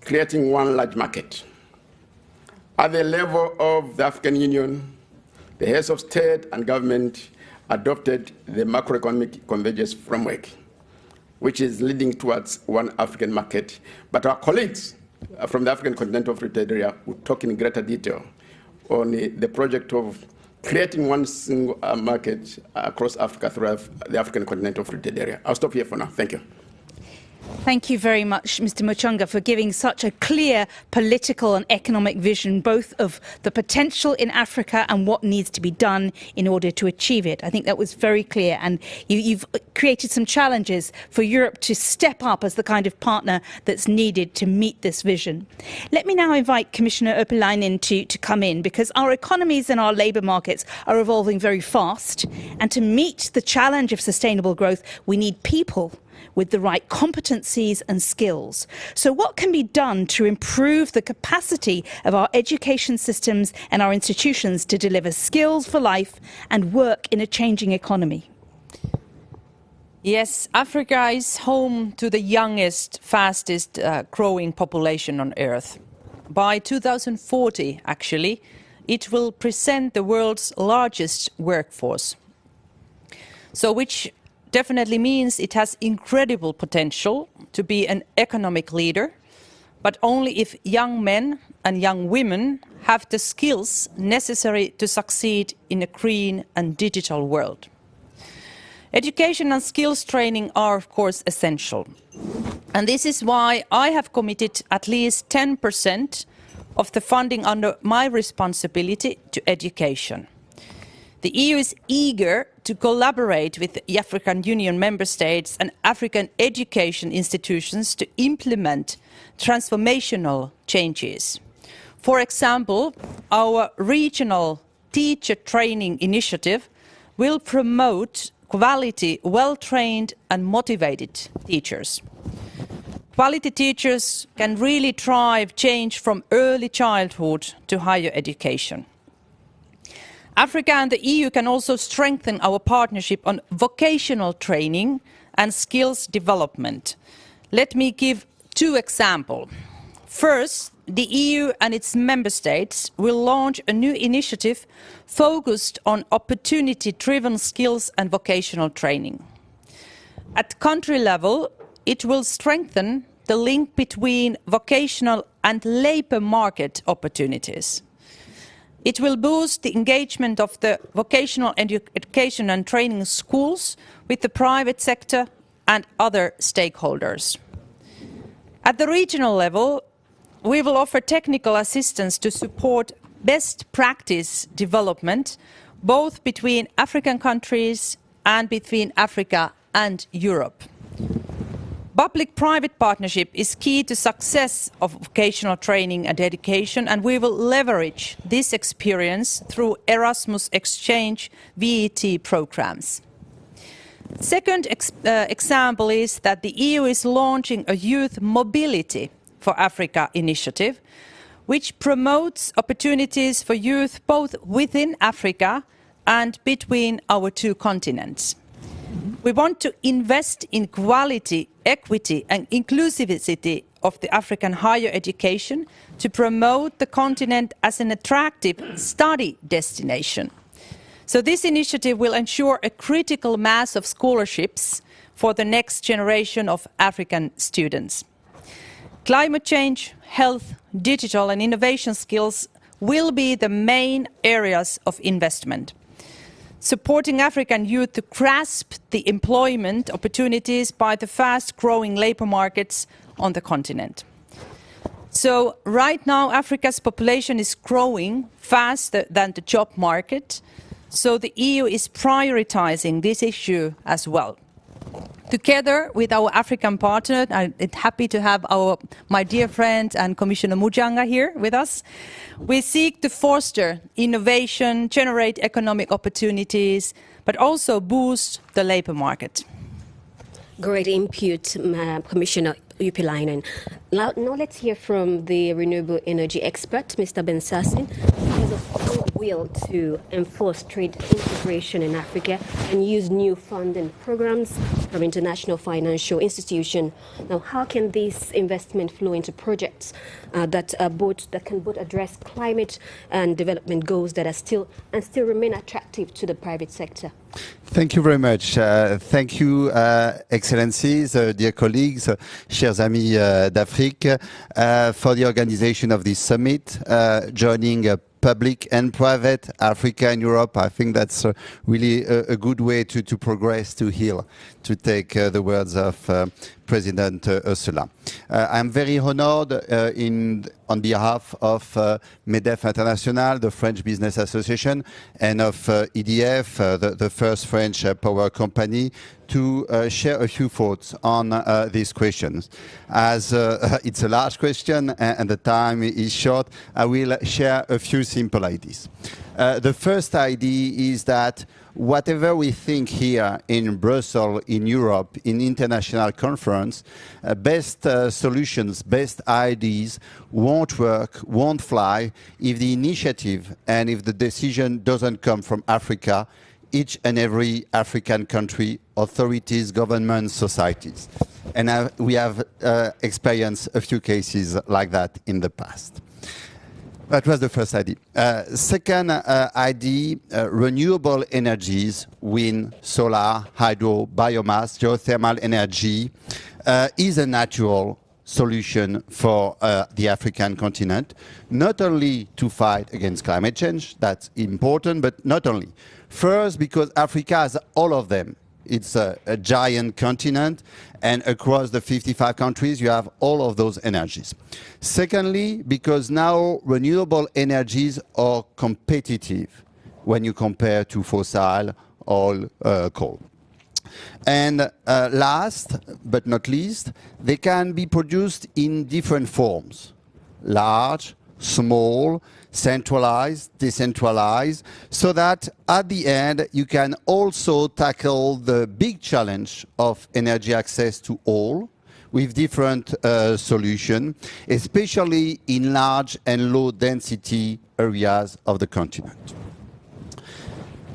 creating one large market. At the level of the African Union, the heads of state and government adopted the macroeconomic convergence framework, which is leading towards one African market. But our colleagues from the African Continental Free Trade Area will talk in greater detail on the project of creating one single market across Africa through the African Continental Free Trade Area. I'll stop here for now. Thank you. Thank you very much, Mr. Muchanga, for giving such a clear political and economic vision, both of the potential in Africa and what needs to be done in order to achieve it. I think that was very clear, and you've created some challenges for Europe to step up as the kind of partner that's needed to meet this vision. Let me now invite Commissioner Urpilainen to come in, because our economies and our labour markets are evolving very fast, and to meet the challenge of sustainable growth, we need people with the right competencies and skills. So what can be done to improve the capacity of our education systems and our institutions to deliver skills for life and work in a changing economy? Yes, Africa is home to the youngest, fastest growing population on Earth. By 2040, actually, it will present the world's largest workforce. So which definitely means it has incredible potential to be an economic leader, but only if young men and young women have the skills necessary to succeed in a green and digital world. Education and skills training are, of course, essential. And this is why I have committed at least 10% of the funding under my responsibility to education. The EU is eager to collaborate with the African Union member states and African education institutions to implement transformational changes. For example, our regional teacher training initiative will promote quality, well-trained and motivated teachers. Quality teachers can really drive change from early childhood to higher education. Africa and the EU can also strengthen our partnership on vocational training and skills development. Let me give two examples. First, the EU and its member states will launch a new initiative focused on opportunity-driven skills and vocational training. At country level, it will strengthen the link between vocational and labour market opportunities. It will boost the engagement of the vocational education and training schools with the private sector and other stakeholders. At the regional level, we will offer technical assistance to support best practice development, both between African countries and between Africa and Europe. Public-private partnership is key to success of vocational training and education, and we will leverage this experience through Erasmus Exchange VET programs. Second example is that the EU is launching a Youth Mobility for Africa initiative, which promotes opportunities for youth both within Africa and between our two continents. We want to invest in quality, equity and inclusivity of the African higher education to promote the continent as an attractive study destination. So this initiative will ensure a critical mass of scholarships for the next generation of African students. Climate change, health, digital and innovation skills will be the main areas of investment. Supporting African youth to grasp the employment opportunities by the fast-growing labour markets on the continent. So right now Africa's population is growing faster than the job market, so the EU is prioritising this issue as well. Together with our African partner, I'm happy to have my dear friend and Commissioner Muchanga here with us. We seek to foster innovation, generate economic opportunities, but also boost the labour market. Great input, Commissioner Urpilainen. Now let's hear from the renewable energy expert, Mr. Bensassin. He has a strong will to enforce trade integration in Africa and use new funding programs from international financial institutions. Now, how can this investment flow into projects that can both address climate and development goals that are still remain attractive to the private sector? Thank you very much. Thank you, Excellencies, dear colleagues, chers amis d'Afrique, for the organization of this summit, joining public and private Africa and Europe. I think that's really a good way to progress, to heal, to take the words of President Ursula. I'm very honored on behalf of MEDEF International, the French Business Association, and of EDF, the first French power company, to share a few thoughts on these questions. As it's a large question and the time is short, I will share a few simple ideas. The first idea is that whatever we think here in Brussels, in Europe, in international conference, best solutions, best ideas won't work, won't fly if the initiative and if the decision doesn't come from Africa, each and every African country, authorities, governments, societies. And we have experienced a few cases like that in the past. That was the first idea. Second idea, renewable energies, wind, solar, hydro, biomass, geothermal energy is a natural solution for the African continent, not only to fight against climate change, that's important, but not only. First, because Africa has all of them. It's a giant continent, and across the 55 countries, you have all of those energies. Secondly, because now renewable energies are competitive when you compare to fossil oil, coal. And last but not least, they can be produced in different forms: large, small, centralized, decentralized, so that at the end you can also tackle the big challenge of energy access to all with different solutions, especially in large and low density areas of the continent.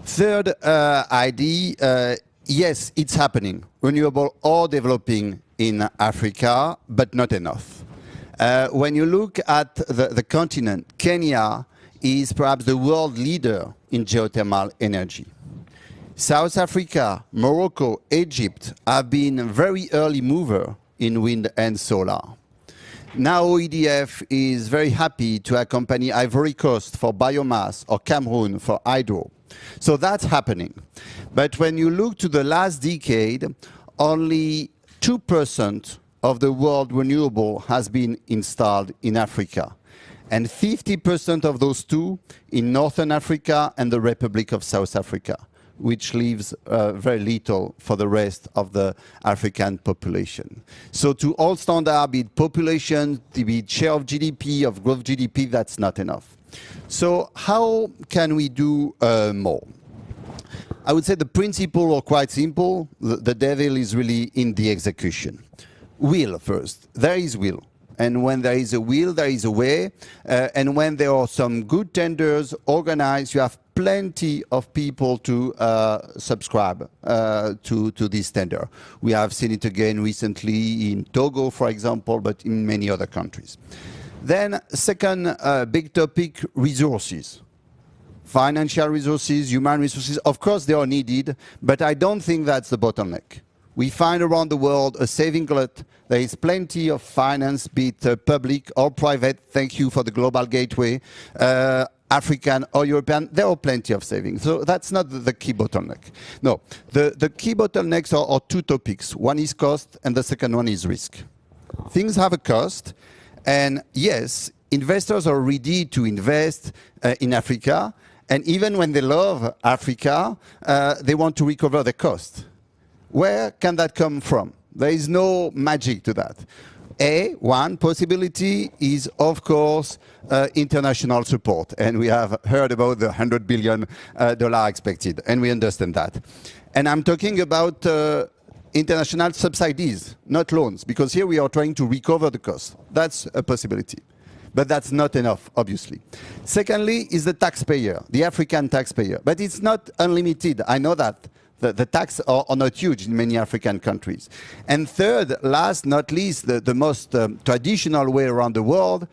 Third idea, yes, it's happening. Renewable are developing in Africa, but not enough. When you look at the continent, Kenya is perhaps the world leader in geothermal energy. South Africa, Morocco, Egypt have been very early mover in wind and solar. Now EDF is very happy to accompany Ivory Coast for biomass or Cameroon for hydro. So that's happening. But when you look to the last decade, only 2% of the world renewable has been installed in Africa, and 50% of those two in Northern Africa and the Republic of South Africa, which leaves very little for the rest of the African population. So to all standards, be it population, be it share of GDP, of growth GDP, that's not enough. So how can we do more? I would say the principles are quite simple. The devil is really in the execution. Will first. There is will. And when there is a will, there is a way. And when there are some good tenders organized, you have plenty of people to subscribe to this tender. We have seen it again recently in Togo, for example, but in many other countries. Then second big topic, resources. Financial resources, human resources, of course they are needed, but I don't think that's the bottleneck. We find around the world a saving glut. There is plenty of finance, be it public or private. Thank you for the Global Gateway, African or European. There are plenty of savings. So that's not the key bottleneck. No, the key bottlenecks are two topics. One is cost and the second one is risk. Things have a cost, and yes, investors are ready to invest in Africa. And even when they love Africa, they want to recover the cost. Where can that come from? There is no magic to that. One possibility is, of course, international support. And we have heard about the $100 billion expected, and we understand that. And I'm talking about international subsidies, not loans, because here we are trying to recover the cost. That's a possibility. But that's not enough, obviously. Secondly is the taxpayer, the African taxpayer. But it's not unlimited, I know that. The tax are not huge in many African countries. And third, last not least, the most traditional way around the world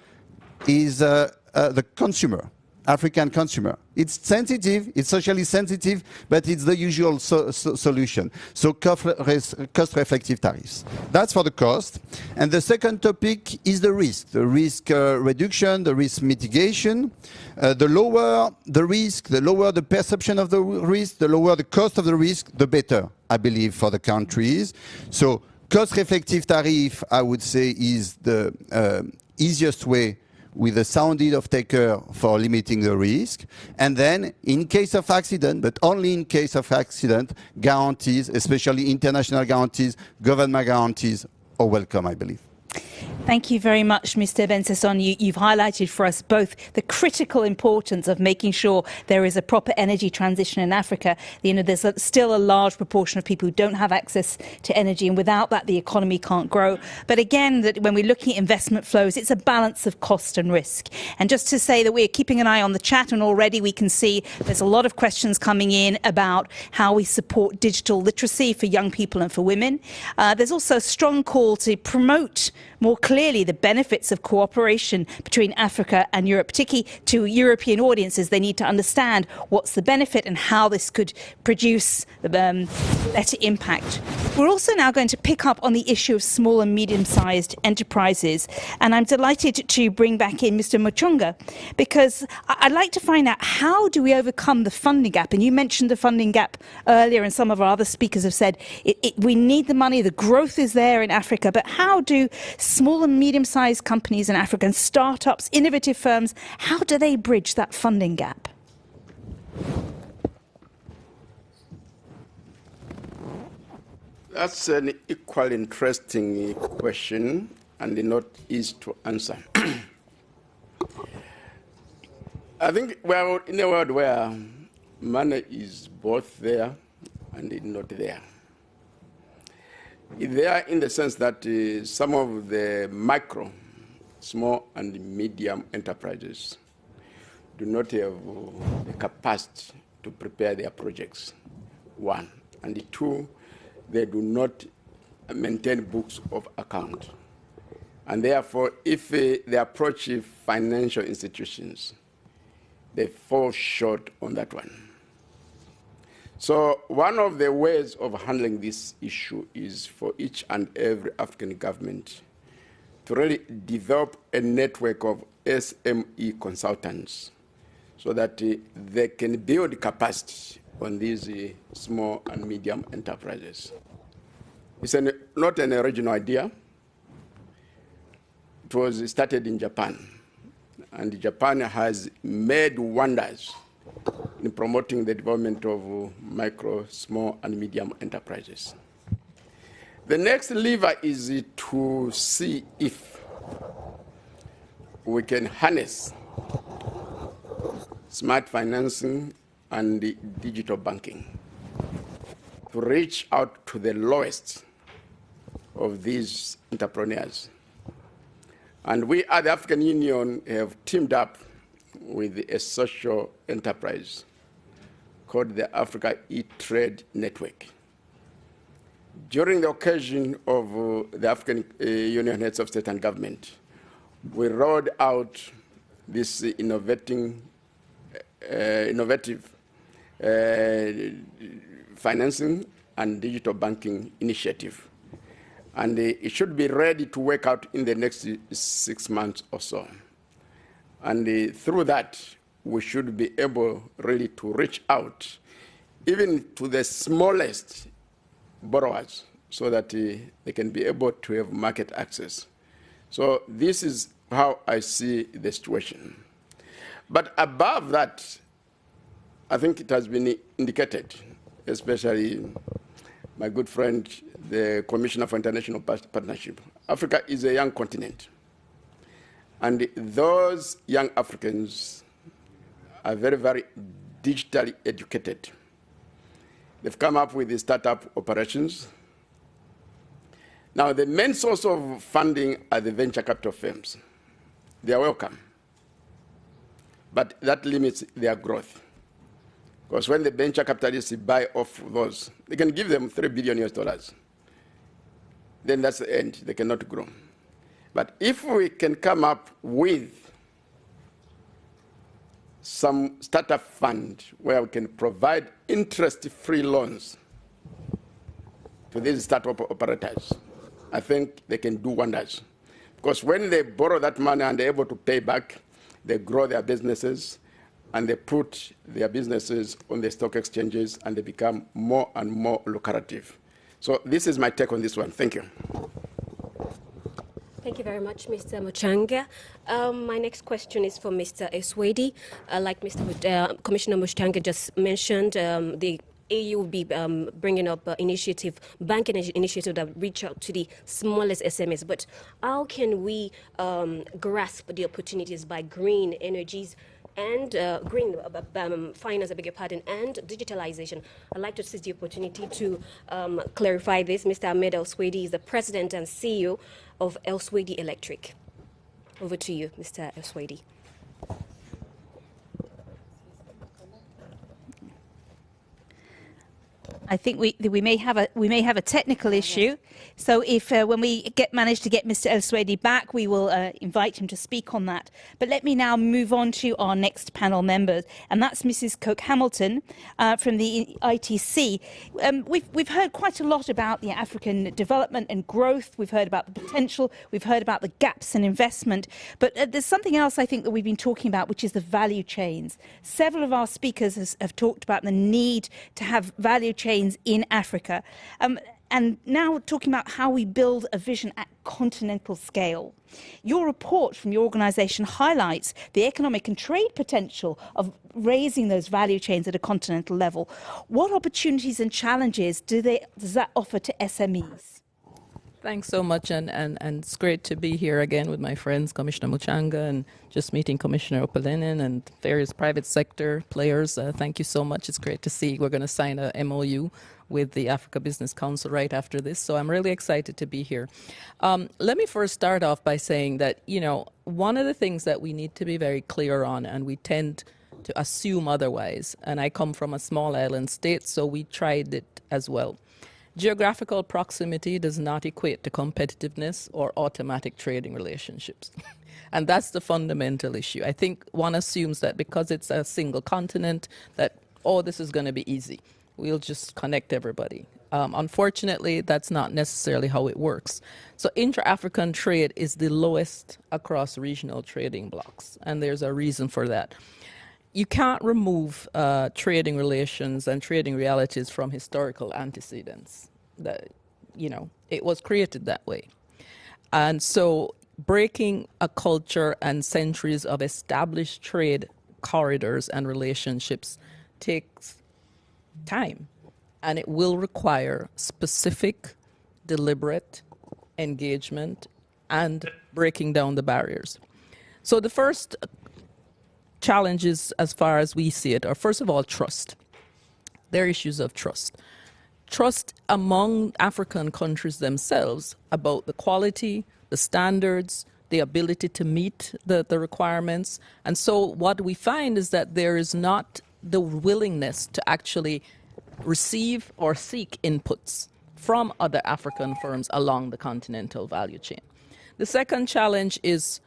is the consumer, African consumer. It's sensitive, it's socially sensitive, but it's the usual solution. So cost-reflective tariffs. That's for the cost. And the second topic is the risk reduction, the risk mitigation. The lower the risk, the lower the perception of the risk, the lower the cost of the risk, the better, I believe, for the countries. So cost-reflective tariff, I would say, is the easiest way with a sounded off-taker for limiting the risk. And then, in case of accident, but only in case of accident, guarantees, especially international guarantees, government guarantees, are welcome, I believe. Thank you very much, Mr. Bensasson. You've highlighted for us both the critical importance of making sure there is a proper energy transition in Africa. You know, there's still a large proportion of people who don't have access to energy, and without that, the economy can't grow. But again, that when we're looking at investment flows, it's a balance of cost and risk. And just to say that we're keeping an eye on the chat, and already we can see there's a lot of questions coming in about how we support digital literacy for young people and for women. There's also a strong call to promote more clearly the benefits of cooperation between Africa and Europe, particularly to European audiences. They need to understand what's the benefit and how this could produce better impact. We're also now going to pick up on the issue of small and medium-sized enterprises. And I'm delighted to bring back in Mr. Muchanga, because I'd like to find out, how do we overcome the funding gap? And you mentioned the funding gap earlier, and some of our other speakers have said we need the money, the growth is there in Africa, but how do small and medium-sized companies in Africa and startups, innovative firms, how do they bridge that funding gap? That's an equally interesting question and not easy to answer. I think we're in a world where money is both there and not there. There in the sense that some of the micro, small and medium enterprises do not have the capacity to prepare their projects, one. And two, they do not maintain books of account. And therefore, if they approach financial institutions, they fall short on that one. So one of the ways of handling this issue is for each and every African government to really develop a network of SME consultants so that they can build capacity on these small and medium enterprises. It's not an original idea. it was started in Japan. And Japan has made wonders in promoting the development of micro, small, and medium enterprises. The next lever is to see if we can harness smart financing and digital banking to reach out to the lowest of these entrepreneurs. And we at the African Union have teamed up with a social enterprise called the Africa E-Trade Network. During the occasion of the African Union Heads of State and Government, we rolled out this innovative financing and digital banking initiative. And it should be ready to work out in the next 6 months or so. And through that, we should be able really to reach out even to the smallest borrowers so that they can be able to have market access. So this is how I see the situation. But above that, I think it has been indicated, especially my good friend, the Commissioner for International Partnership. Africa is a young continent. And those young Africans are very, very digitally educated. They've come up with the startup operations. Now, the main source of funding are the venture capital firms. They are welcome. But that limits their growth. Because when the venture capitalists buy off those, they can give them $3 billion US. Then that's the end. They cannot grow. But if we can come up with some startup fund where we can provide interest-free loans to these startup operators, I think they can do wonders. Because when they borrow that money and they're able to pay back, they grow their businesses and they put their businesses on the stock exchanges and they become more and more lucrative. So this is my take on this one. Thank you. Thank you very much, Mr. Muchanga. My next question is for Mr. Elsewedy. Like Mr. Commissioner Muchanga just mentioned, the AU will be bringing up banking initiative that reach out to the smallest SMEs. But how can we grasp the opportunities by green energies and green finance, I beg your pardon, and digitalization? I'd like to seize the opportunity to clarify this. Mr. Ahmed Elsewedy is the president and CEO of Elsewedy Electric. Over to you, Mr. Elsewedy. I think we may have a technical issue. So if when we manage to get Mr. Elsewedy back, we will invite him to speak on that. But let me now move on to our next panel members, and that's Mrs. Coke-Hamilton from the ITC. We've heard quite a lot about the African development and growth. We've heard about the potential. We've heard about the gaps in investment. But there's something else I think that we've been talking about, which is the value chains. Several of our speakers have talked about the need to have value chains in Africa. And now talking about how we build a vision at continental scale. Your report from your organisation highlights the economic and trade potential of raising those value chains at a continental level. What opportunities and challenges does that offer to SMEs? Thanks so much, and it's great to be here again with my friends, Commissioner Muchanga, and just meeting Commissioner Urpilainen and various private sector players. Thank you so much. It's great to see. We're going to sign a MOU with the Africa Business Council right after this, so I'm really excited to be here. Let me first start off by saying that, one of the things that we need to be very clear on, and we tend to assume otherwise, and I come from a small island state, so we tried it as well. Geographical proximity does not equate to competitiveness or automatic trading relationships. And that's the fundamental issue. I think one assumes that because it's a single continent, that, this is going to be easy. We'll just connect everybody. Unfortunately, that's not necessarily how it works. So intra-African trade is the lowest across regional trading blocks, and there's a reason for that. You can't remove trading relations and trading realities from historical antecedents. It was created that way. And so breaking a culture and centuries of established trade corridors and relationships takes time, and it will require specific, deliberate engagement and breaking down the barriers. So the first challenges, as far as we see it, are first of all trust. There are issues of trust. Trust among African countries themselves about the quality, the standards, the ability to meet the requirements. And so what we find is that there is not the willingness to actually receive or seek inputs from other African firms along the continental value chain. The second challenge is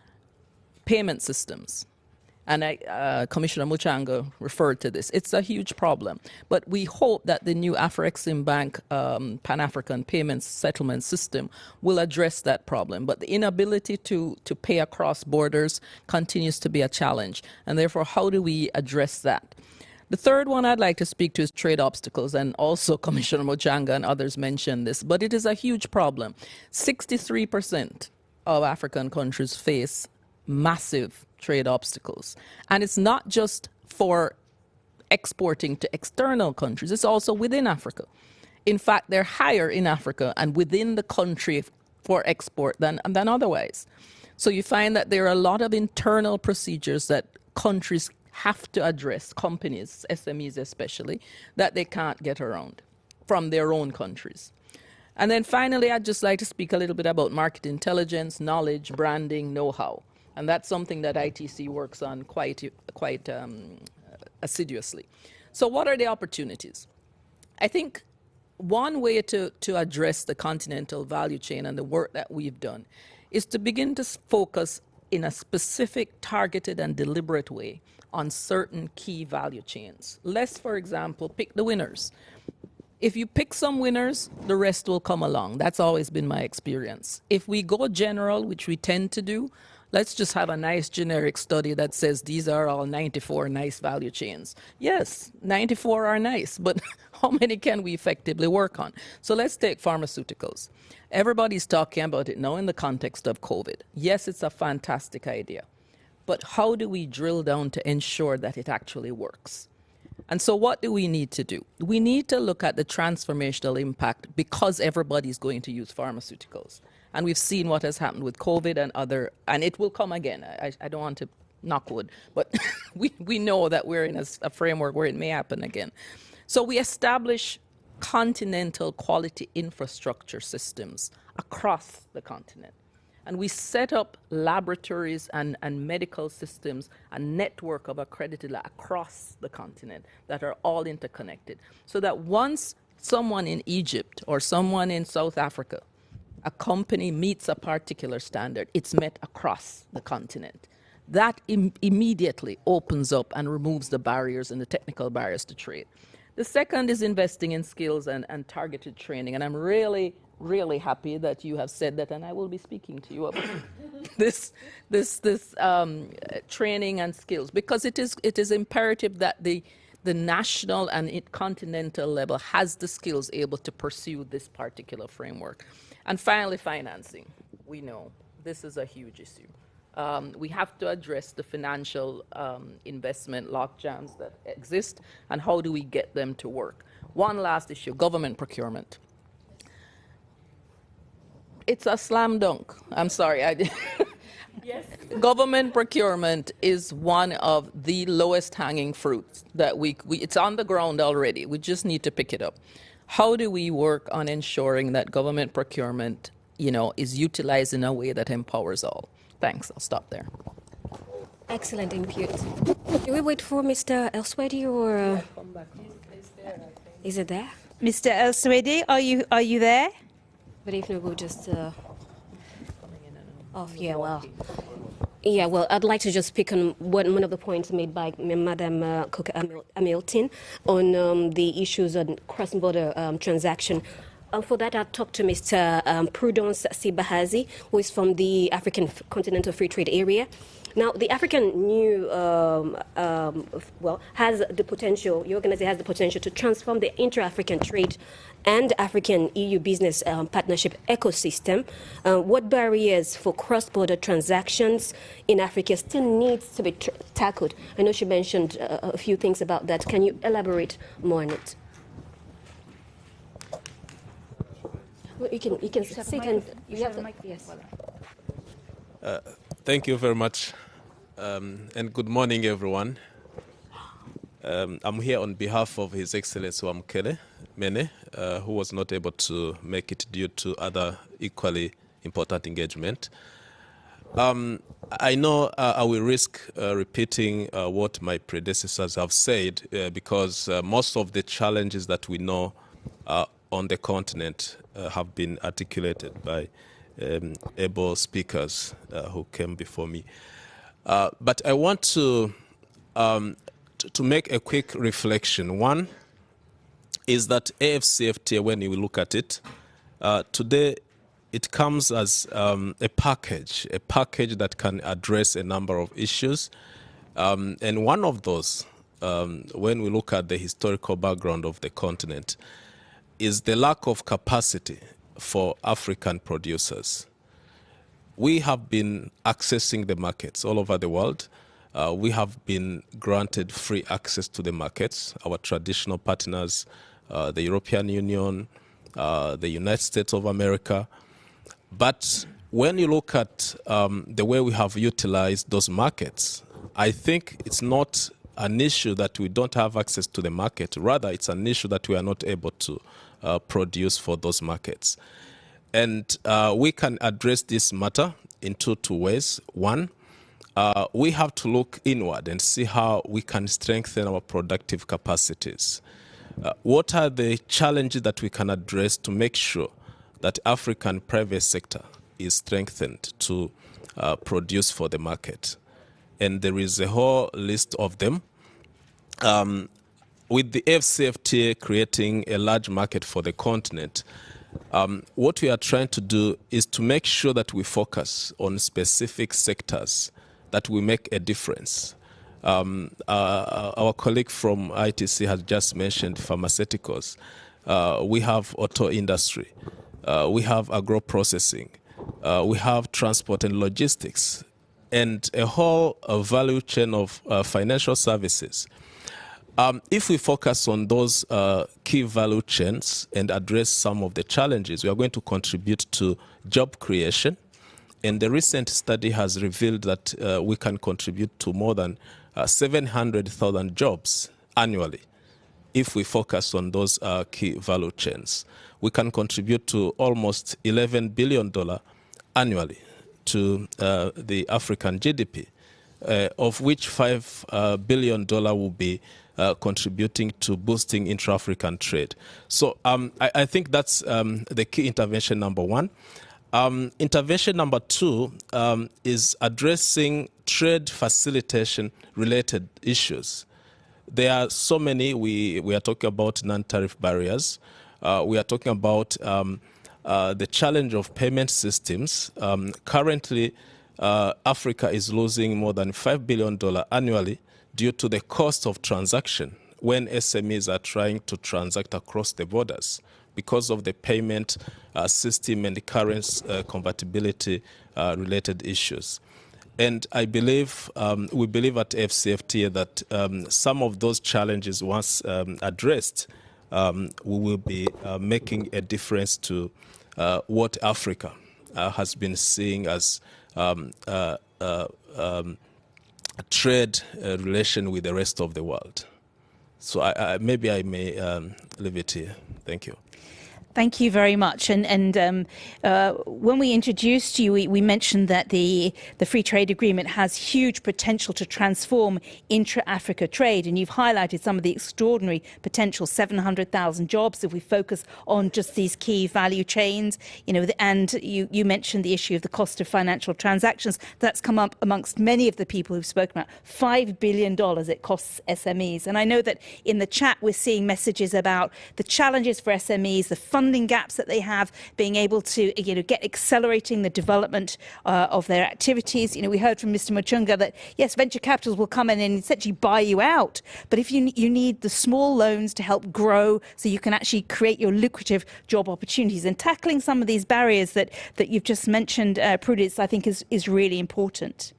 payment systems. And Commissioner Muchanga referred to this. It's a huge problem. But we hope that the new Afreximbank Pan-African Payments Settlement System will address that problem. But the inability to pay across borders continues to be a challenge. And therefore, how do we address that? The third one I'd like to speak to is trade obstacles, and also Commissioner Muchanga and others mentioned this, but it is a huge problem. 63% of African countries face massive trade obstacles. And it's not just for exporting to external countries, it's also within Africa. In fact, they're higher in Africa and within the country for export than otherwise. So you find that there are a lot of internal procedures that countries have to address, companies, SMEs especially, that they can't get around from their own countries. And then finally, I'd just like to speak a little bit about market intelligence, knowledge, branding, know-how. And that's something that ITC works on quite assiduously. So what are the opportunities? I think one way to address the continental value chain and the work that we've done is to begin to focus in a specific, targeted, and deliberate way on certain key value chains. Let's, for example, pick the winners. If you pick some winners, the rest will come along. That's always been my experience. If we go general, which we tend to do, let's just have a nice generic study that says these are all 94 nice value chains. Yes, 94 are nice, but how many can we effectively work on? So let's take pharmaceuticals. Everybody's talking about it now in the context of COVID. Yes, it's a fantastic idea, but how do we drill down to ensure that it actually works? And so what do we need to do? We need to look at the transformational impact because everybody's going to use pharmaceuticals. And we've seen what has happened with COVID and it will come again. I don't want to knock wood, but we know that we're in a framework where it may happen again. So we establish continental quality infrastructure systems across the continent. And we set up laboratories and medical systems, a network of accredited across the continent that are all interconnected. So that once someone in Egypt or someone in South Africa, a company meets a particular standard, it's met across the continent. That immediately opens up and removes the barriers and the technical barriers to trade. The second is investing in skills and targeted training. And I'm really happy that you have said that, and I will be speaking to you about this training and skills, because it is imperative that the national and continental level has the skills able to pursue this particular framework. And finally, financing. We know this is a huge issue. We have to address the financial investment logjams that exist, and how do we get them to work? One last issue, government procurement. It's a slam dunk. I'm sorry. Yes. Government procurement is one of the lowest hanging fruits that it's on the ground already. We just need to pick it up. How do we work on ensuring that government procurement, is utilized in a way that empowers all? Thanks. I'll stop there. Excellent input. Do we wait for Mr. Elsewedy or is it there? Mr. Elsewedy, are you there? But if not, we'll just off. Yeah, well, I'd like to just pick on one of the points made by Madam Hamilton on the issues on cross-border transaction. For that, I'll talk to Mr. Prudence Sibahazi, who is from the African Continental Free Trade Area. Now, the AfricaNews, has the potential, your organization has the potential to transform the intra-African trade and African-EU business partnership ecosystem. What barriers for cross-border transactions in Africa still needs to be tackled? I know she mentioned a few things about that. Can you elaborate more on it? Well, you can sit and you have the mic. Yes. Thank you very much, and good morning, everyone. I'm here on behalf of His Excellency Wamkele, Mene, who was not able to make it due to other equally important engagement. I know I will risk repeating what my predecessors have said because most of the challenges that we know on the continent have been articulated by able speakers who came before me. But I want to make a quick reflection. One is that AfCFTA, when you look at it, today it comes as a package that can address a number of issues. And one of those, when we look at the historical background of the continent, is the lack of capacity for African producers. We have been accessing the markets all over the world. We have been granted free access to the markets, our traditional partners, the European Union, the United States of America. But when you look at the way we have utilized those markets, I think it's not an issue that we don't have access to the market. Rather, it's an issue that we are not able to produce for those markets. And we can address this matter in two ways. One, we have to look inward and see how we can strengthen our productive capacities. What are the challenges that we can address to make sure that African private sector is strengthened to produce for the market? And there is a whole list of them. With the AfCFTA creating a large market for the continent, what we are trying to do is to make sure that we focus on specific sectors that will make a difference. Our colleague from ITC has just mentioned pharmaceuticals. We have auto industry. We have agro-processing. We have transport and logistics, and a whole value chain of financial services. If we focus on those key value chains and address some of the challenges, we are going to contribute to job creation. And the recent study has revealed that we can contribute to more than 700,000 jobs annually if we focus on those key value chains. We can contribute to almost $11 billion annually to the African GDP, of which $5 billion will be contributing to boosting intra-African trade. So I think that's the key intervention number one. Intervention number two is addressing trade facilitation related issues. There are so many. We are talking about non-tariff barriers. We are talking about the challenge of payment systems. Currently, Africa is losing more than $5 billion annually due to the cost of transaction when SMEs are trying to transact across the borders because of the payment system and the currency compatibility related issues. And I believe, we believe at AfCFTA that some of those challenges, once addressed, we will be making a difference to what Africa has been seeing as trade relation with the rest of the world. So maybe I may leave it here. Thank you. Thank you very much. And when we introduced you, we mentioned that the free trade agreement has huge potential to transform intra-Africa trade. And you've highlighted some of the extraordinary potential, 700,000 jobs if we focus on just these key value chains. You know, and you mentioned the issue of the cost of financial transactions. That's come up amongst many of the people who've spoken about. $5 billion it costs SMEs. And I know that in the chat we're seeing messages about the challenges for SMEs, the funding gaps that they have, being able to get accelerating the development of their activities. We heard from Mr. Muchanga that yes, venture capitals will come in and essentially buy you out, but if you need the small loans to help grow so you can actually create your lucrative job opportunities, and tackling some of these barriers that you've just mentioned, Prudence, I think is really important.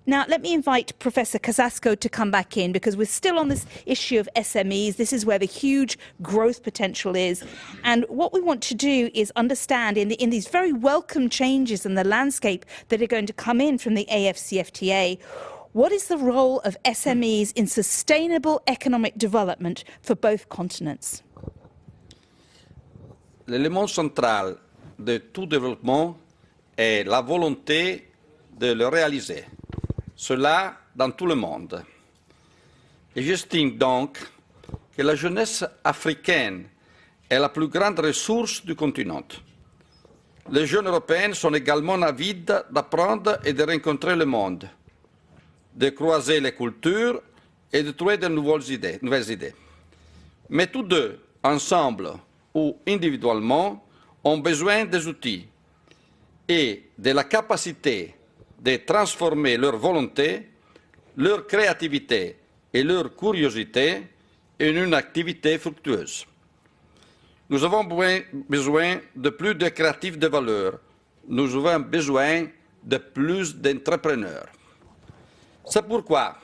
Now, let me invite Professor Casasco to come back in, because we're still on this issue of SMEs. This is where the huge growth potential is. And what we want to do is understand in these very welcome changes in the landscape that are going to come in from the AfCFTA, what is the role of SMEs in sustainable economic development for both continents? L'élément central de tout développement est la volonté de le réaliser. Cela dans tout le monde. Et j'estime donc que la jeunesse africaine est la plus grande ressource du continent. Les jeunes européens sont également avides d'apprendre et de rencontrer le monde, de croiser les cultures et de trouver de nouvelles idées. Mais tous deux, ensemble ou individuellement, ont besoin des outils et de la capacité de transformer leur volonté, leur créativité et leur curiosité en une activité fructueuse. Nous avons besoin de plus de créatifs de valeur. Nous avons besoin de plus d'entrepreneurs. C'est pourquoi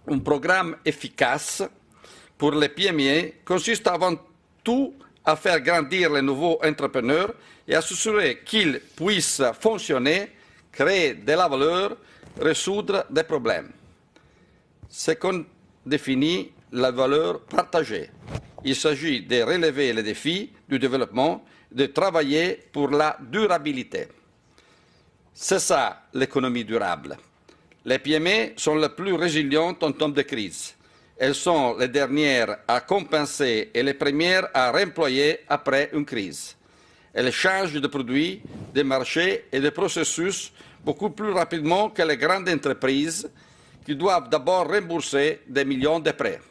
un programme efficace pour les PME consiste avant tout à faire grandir les nouveaux entrepreneurs et à s'assurer qu'ils puissent fonctionner, créer de la valeur, résoudre des problèmes. C'est qu'on définit la valeur partagée. Il s'agit de relever les défis du développement, de travailler pour la durabilité. C'est ça l'économie durable. Les PME sont les plus résilientes en temps de crise. Elles sont les dernières à compenser et les premières à réemployer après une crise. Elles changent de produits, de marchés et de processus beaucoup plus rapidement que les grandes entreprises qui doivent d'abord rembourser des millions de prêts.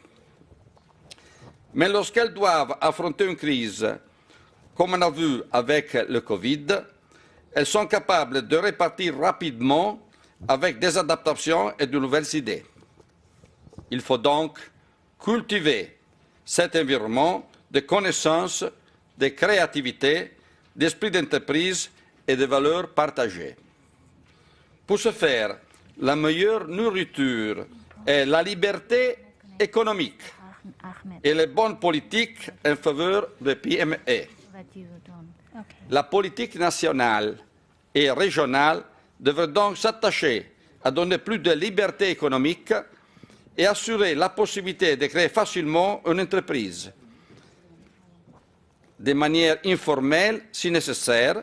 Mais lorsqu'elles doivent affronter une crise, comme on a vu avec le Covid, elles sont capables de répartir rapidement avec des adaptations et de nouvelles idées. Il faut donc cultiver cet environnement de connaissances, de créativité, d'esprit d'entreprise et de valeurs partagées. Pour ce faire, la meilleure nourriture est la liberté économique et les bonnes politiques en faveur des PME. La politique nationale et régionale devrait donc s'attacher à donner plus de liberté économique et assurer la possibilité de créer facilement une entreprise, de manière informelle si nécessaire,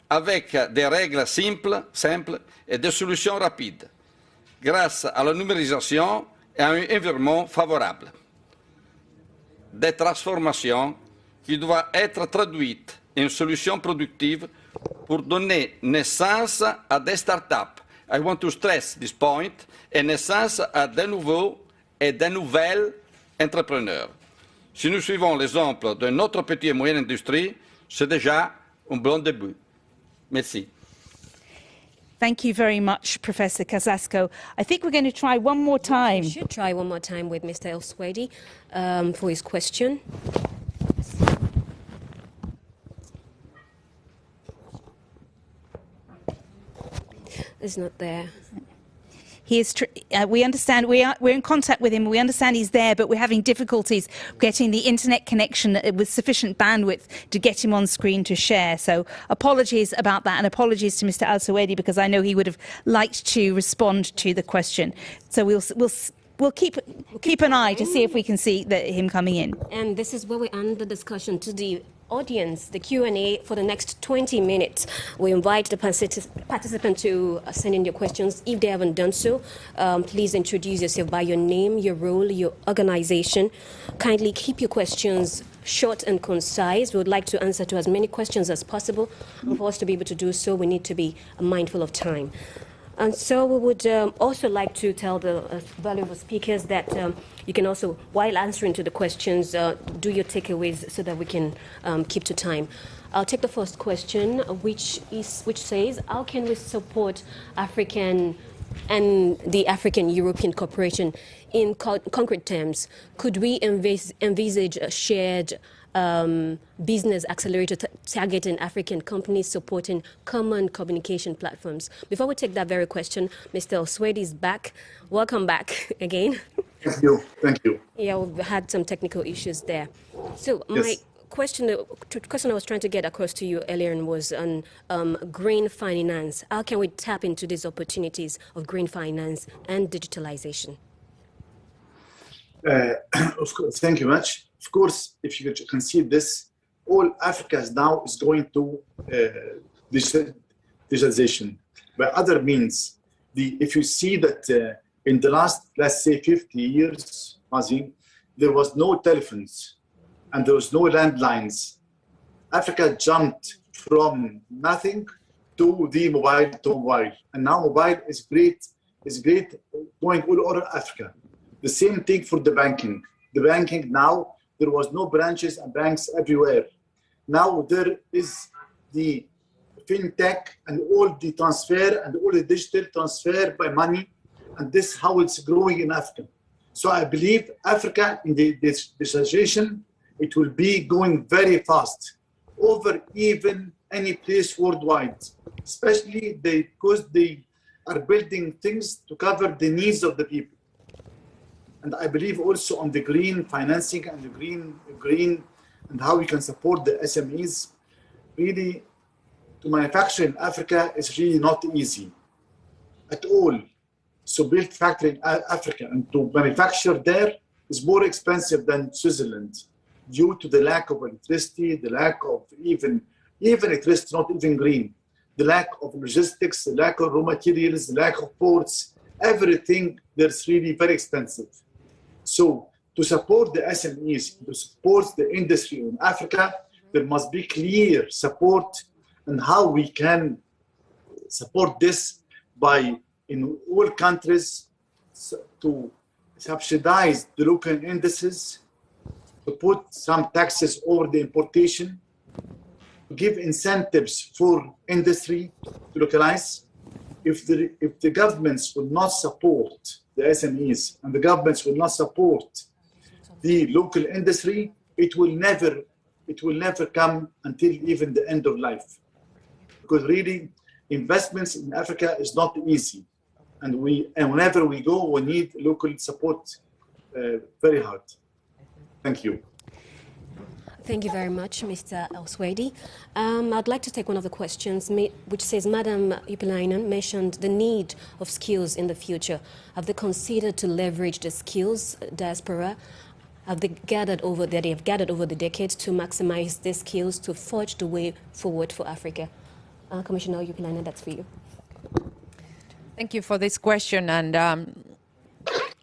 avec des règles simples et des solutions rapides, grâce à la numérisation et à un environnement favorable. Des transformations qui doivent être traduites en solutions productives pour donner naissance à des start-up. I want to stress this point, et naissance à de nouveaux et de nouvelles entrepreneurs. Si nous suivons l'exemple de notre petite et moyenne industrie, c'est déjà un bon début. Merci. Thank you very much, Professor Casasco. I think we're going to try one more time. We should try one more time with Mr. Elsewedy for his question. It's not there. He is. We understand. We're in contact with him. We understand he's there, but we're having difficulties getting the internet connection with sufficient bandwidth to get him on screen to share. So apologies about that, and apologies to Mr. Elsewedy, because I know he would have liked to respond to the question. So we'll keep an eye to see if we can see him coming in. And this is where we end the discussion to the audience, the Q&A for the next 20 minutes. We invite the participants to send in their questions. If they haven't done so, please introduce yourself by your name, your role, your organization. Kindly keep your questions short and concise. We would like to answer to as many questions as possible. For us to be able to do so, we need to be mindful of time. And so we would also like to tell the valuable speakers that you can also, while answering to the questions, do your takeaways so that we can keep to time. I'll take the first question, which says, how can we support African and the African-European cooperation in concrete terms? Could we envisage a shared business accelerator targeting African companies supporting common communication platforms? Before we take that very question, Mr. Elsewedy is back. Welcome back again. Thank you. Thank you. Yeah, we've had some technical issues there. So Yes. my question I was trying to get across to you earlier was on green finance. How can we tap into these opportunities of green finance and digitalization? Of course, thank you much. Of course, if you can see this, all Africa now is going to digitalization. By other means, if you see that in the last, let's say, 50 years, there was no telephones and there was no landlines. Africa jumped from nothing to the mobile. And now mobile is great going all over Africa. The same thing for the banking. The banking now, there was no branches and banks everywhere. Now there is the fintech and all the transfer and all the digital transfer by money, and this how it's growing in Africa. So I believe Africa in the digitalization, it will be going very fast over even any place worldwide, especially because they are building things to cover the needs of the people. And I believe also on the green financing and the green and how we can support the SMEs. Really, to manufacture in Africa is really not easy at all. So build factory in Africa and to manufacture there is more expensive than Switzerland due to the lack of electricity, the lack of even electricity, not even green, the lack of logistics, the lack of raw materials, the lack of ports, everything that's really very expensive. So to support the SMEs, to support the industry in Africa, there must be clear support and how we can support this by in all countries to subsidize the local industries, to put some taxes over the importation, to give incentives for industry to localize. If the governments will not support the SMEs and the governments will not support the local industry, it will never come until even the end of life. Because really, investments in Africa is not easy. And whenever we go, we need local support very hard. Thank you. Thank you very much, Mr. Elsewedy. I'd like to take one of the questions, which says, Madam Urpilainen mentioned the need of skills in the future. Have they considered to leverage the skills diaspora they have gathered over the decades to maximize their skills to forge the way forward for Africa? Commissioner Urpilainen, that's for you. Thank you for this question. And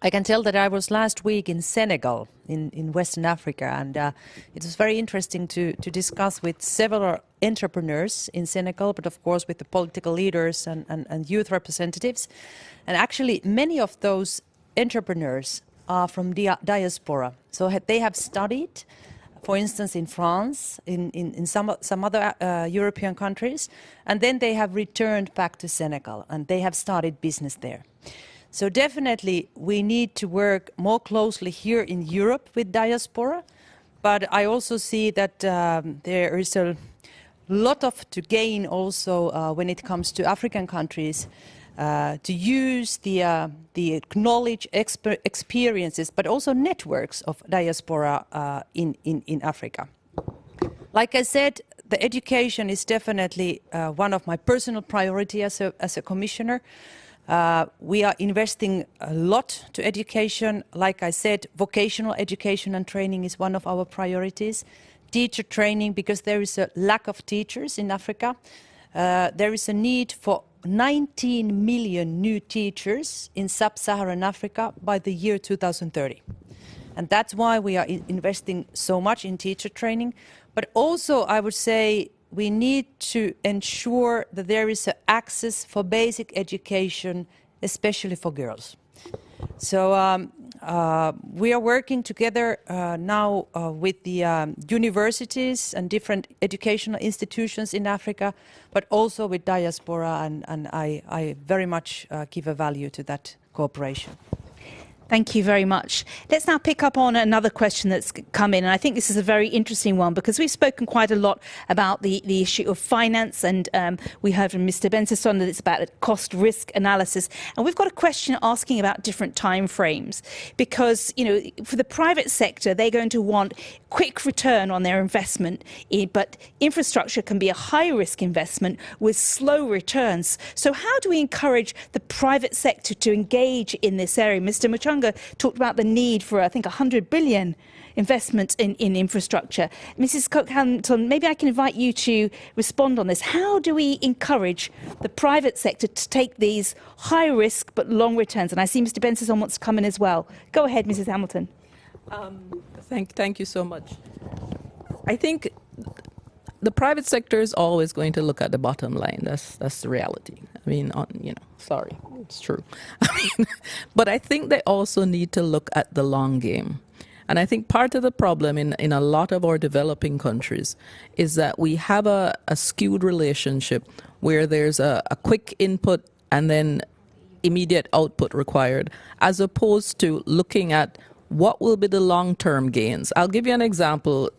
I can tell that I was last week in Senegal, in Western Africa, and it was very interesting to discuss with several entrepreneurs in Senegal, but of course with the political leaders and youth representatives. And actually, many of those entrepreneurs are from diaspora. So they have studied, for instance, in France, in some other European countries, and then they have returned back to Senegal and they have started business there. So definitely we need to work more closely here in Europe with diaspora, but I also see that there is a lot to gain also when it comes to African countries to use the knowledge, experiences, but also networks of diaspora in Africa. Like I said, the education is definitely one of my personal priorities as a commissioner. We are investing a lot to education. Like I said, vocational education and training is one of our priorities. Teacher training, because there is a lack of teachers in Africa. There is a need for 19 million new teachers in sub-Saharan Africa by the year 2030. And that's why we are investing so much in teacher training. But also, I would say, we need to ensure that there is access for basic education, especially for girls. So we are working together now with the universities and different educational institutions in Africa, but also with diaspora, and I very much give a value to that cooperation. Thank you very much. Let's now pick up on another question that's come in, and I think this is a very interesting one because we've spoken quite a lot about the issue of finance, and we heard from Mr. Bensasson that it's about a cost-risk analysis, and we've got a question asking about different time frames because, you know, for the private sector, they're going to want quick return on their investment, but infrastructure can be a high-risk investment with slow returns. So how do we encourage the private sector to engage in this area? Mr. Muchanga talked about the need for, I think, 100 billion investment in infrastructure. Mrs. Cook-Hamilton, maybe I can invite you to respond on this. How do we encourage the private sector to take these high risk but long returns? And I see Mr. Bensasson wants to come in as well. Go ahead, Mrs. Hamilton. Thank you so much. I think the private sector is always going to look at the bottom line. That's the reality. I mean, sorry, it's true. But I think they also need to look at the long game. And I think part of the problem in a lot of our developing countries is that we have a skewed relationship where there's a quick input and then immediate output required, as opposed to looking at what will be the long-term gains. I'll give you an example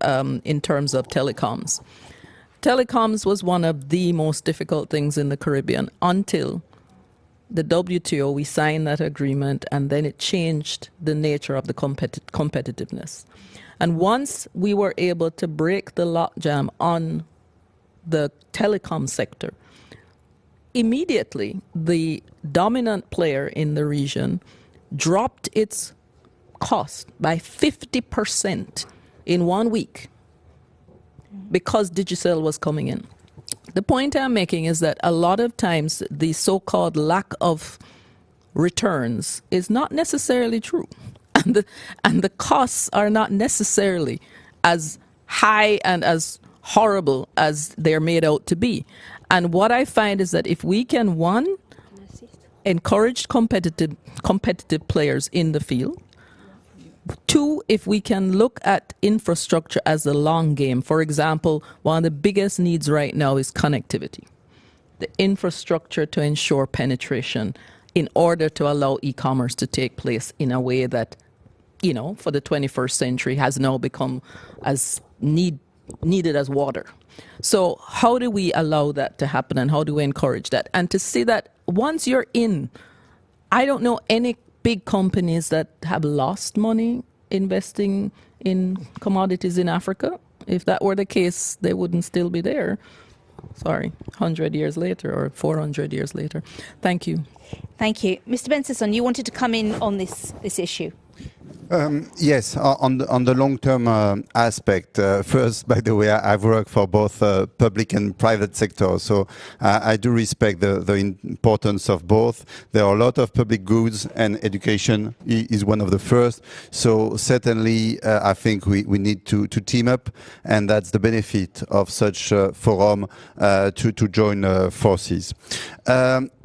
in terms of telecoms. Telecoms was one of the most difficult things in the Caribbean until the WTO, we signed that agreement, and then it changed the nature of the competitiveness. And once we were able to break the logjam on the telecom sector, immediately the dominant player in the region dropped its cost by 50% in 1 week because Digicel was coming in. The point I'm making is that a lot of times the so-called lack of returns is not necessarily true. And the costs are not necessarily as high and as horrible as they're made out to be. And what I find is that if we can, one, encourage competitive players in the field, two, if we can look at infrastructure as a long game. For example, one of the biggest needs right now is connectivity. The infrastructure to ensure penetration in order to allow e-commerce to take place in a way that, you know, for the 21st century has now become as needed as water. So how do we allow that to happen, and how do we encourage that? And to see that once you're in, I don't know any big companies that have lost money investing in commodities in Africa. If that were the case, they wouldn't still be there. Sorry, 100 years later or 400 years later. Thank you. Thank you. Mr. Bensasson, you wanted to come in on this issue. Yes, on the long-term aspect. First, by the way, I've worked for both public and private sector, so I do respect the importance of both. There are a lot of public goods, and education is one of the first. So certainly, I think we need to team up, and that's the benefit of such forum to join forces.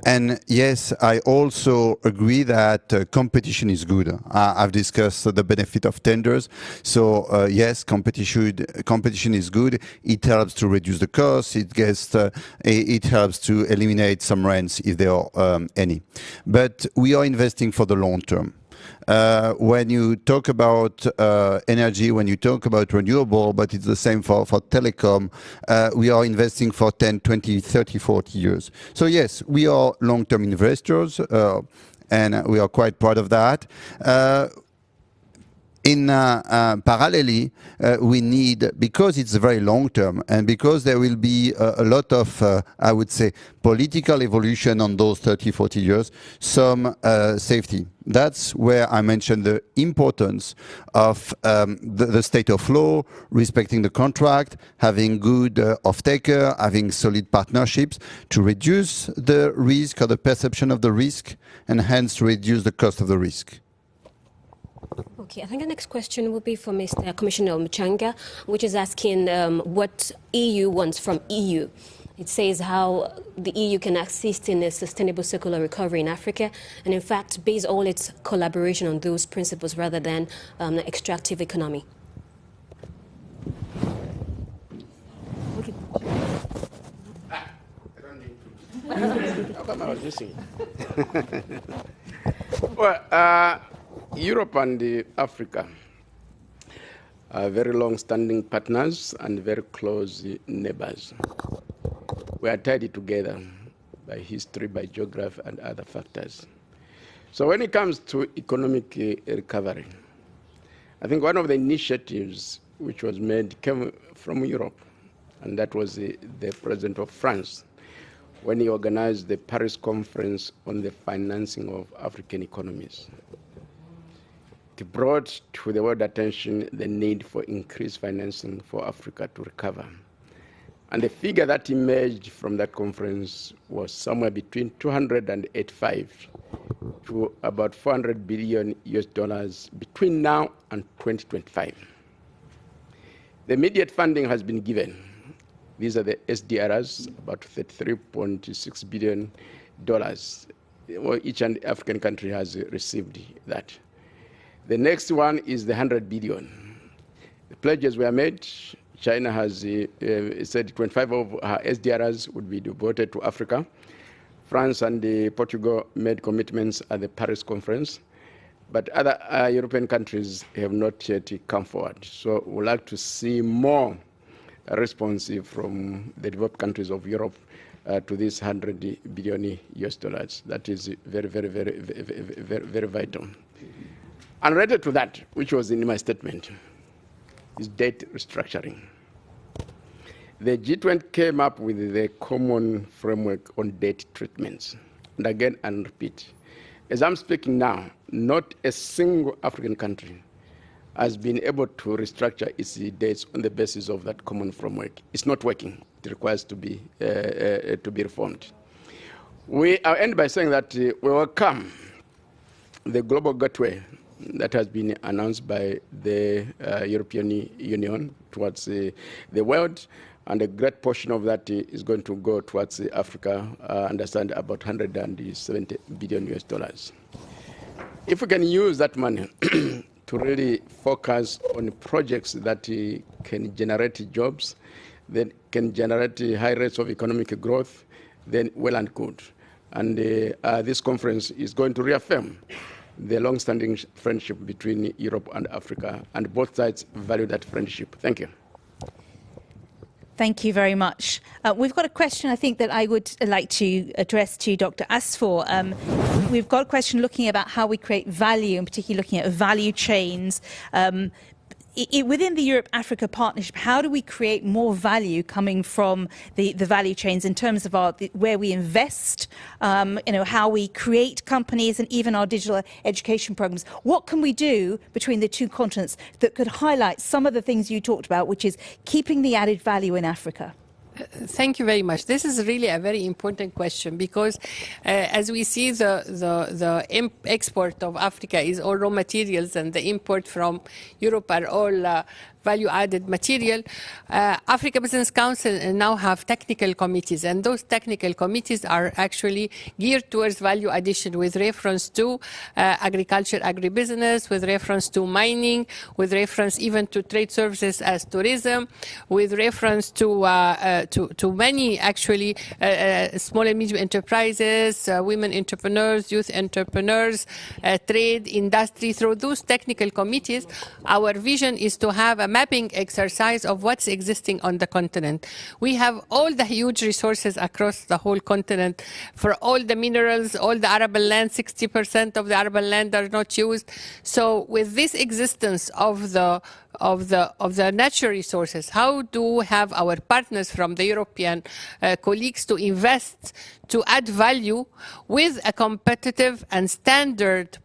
And yes, I also agree that competition is good. I've discussed the benefit of tenders. So yes, competition is good. It helps to reduce the costs. It helps to eliminate some rents if there are any. But we are investing for the long term. When you talk about energy, when you talk about renewable, but it's the same for telecom, we are investing for 10, 20, 30, 40 years. So yes, we are long-term investors, and we are quite proud of that. Parallelly, we need, because it's very long-term and because there will be a lot of, I would say, political evolution on those 30, 40 years, some safety. That's where I mentioned the importance of the state of law, respecting the contract, having good off-taker, having solid partnerships to reduce the risk or the perception of the risk, and hence reduce the cost of the risk. Okay, I think the next question will be for Mr. Commissioner Muchanga, which is asking what EU wants from EU. It says how the EU can assist in a sustainable circular recovery in Africa, and in fact, base all its collaboration on those principles rather than an extractive economy. How come I was missing? Well, Europe and Africa are very long-standing partners and very close neighbors. We are tied together by history, by geography, and other factors. So when it comes to economic recovery, I think one of the initiatives which was made came from Europe, and that was the President of France, when he organized the Paris Conference on the financing of African economies. It brought to the world attention the need for increased financing for Africa to recover. And the figure that emerged from that conference was somewhere between 285 to about 400 billion US dollars between now and 2025. The immediate funding has been given. These are the SDRs, about $33.6 billion. Well, each and African country has received that. The next one is the 100 billion. The pledges were made. China has said 25 of her SDRs would be devoted to Africa. France and Portugal made commitments at the Paris conference, but other European countries have not yet come forward. So we'd like to see more response from the developed countries of Europe to this 100 billion US dollars. That is very, very, very, very, very vital. And related to that, which was in my statement, is debt restructuring. The G20 came up with the common framework on debt treatments. And again, and repeat, as I'm speaking now, not a single African country has been able to restructure its debts on the basis of that common framework. It's not working. It requires to be reformed. I'll end by saying that we welcome the global gateway that has been announced by the European Union towards the world, and a great portion of that is going to go towards Africa, understand about 170 billion US dollars. If we can use that money to really focus on projects that can generate jobs, that can generate high rates of economic growth, then well and good. And this conference is going to reaffirm the long-standing friendship between Europe and Africa, and both sides value that friendship. Thank you. Thank you very much. We've got a question, I think, that I would like to address to Dr. Asfour. We've got a question looking about how we create value, and particularly looking at value chains. Within the Europe-Africa partnership, how do we create more value coming from the value chains in terms of where we invest, how we create companies, and even our digital education programs? What can we do between the two continents that could highlight some of the things you talked about, which is keeping the added value in Africa? Thank you very much. This is really a very important question because as we see the export of Africa is all raw materials and the import from Europe are all value-added material. Africa Business Council now have technical committees, and those technical committees are actually geared towards value addition with reference to agriculture, agribusiness, with reference to mining, with reference even to trade services as tourism, with reference to many actually small and medium enterprises, women entrepreneurs, youth entrepreneurs, trade, industry. Through those technical committees, our vision is to have a mapping exercise of what's existing on the continent. We have all the huge resources across the whole continent for all the minerals, all the arable land. 60% of the arable land are not used. So with this existence of the natural resources, how do we have our partners from the European colleagues to invest, to add value with a competitive and standard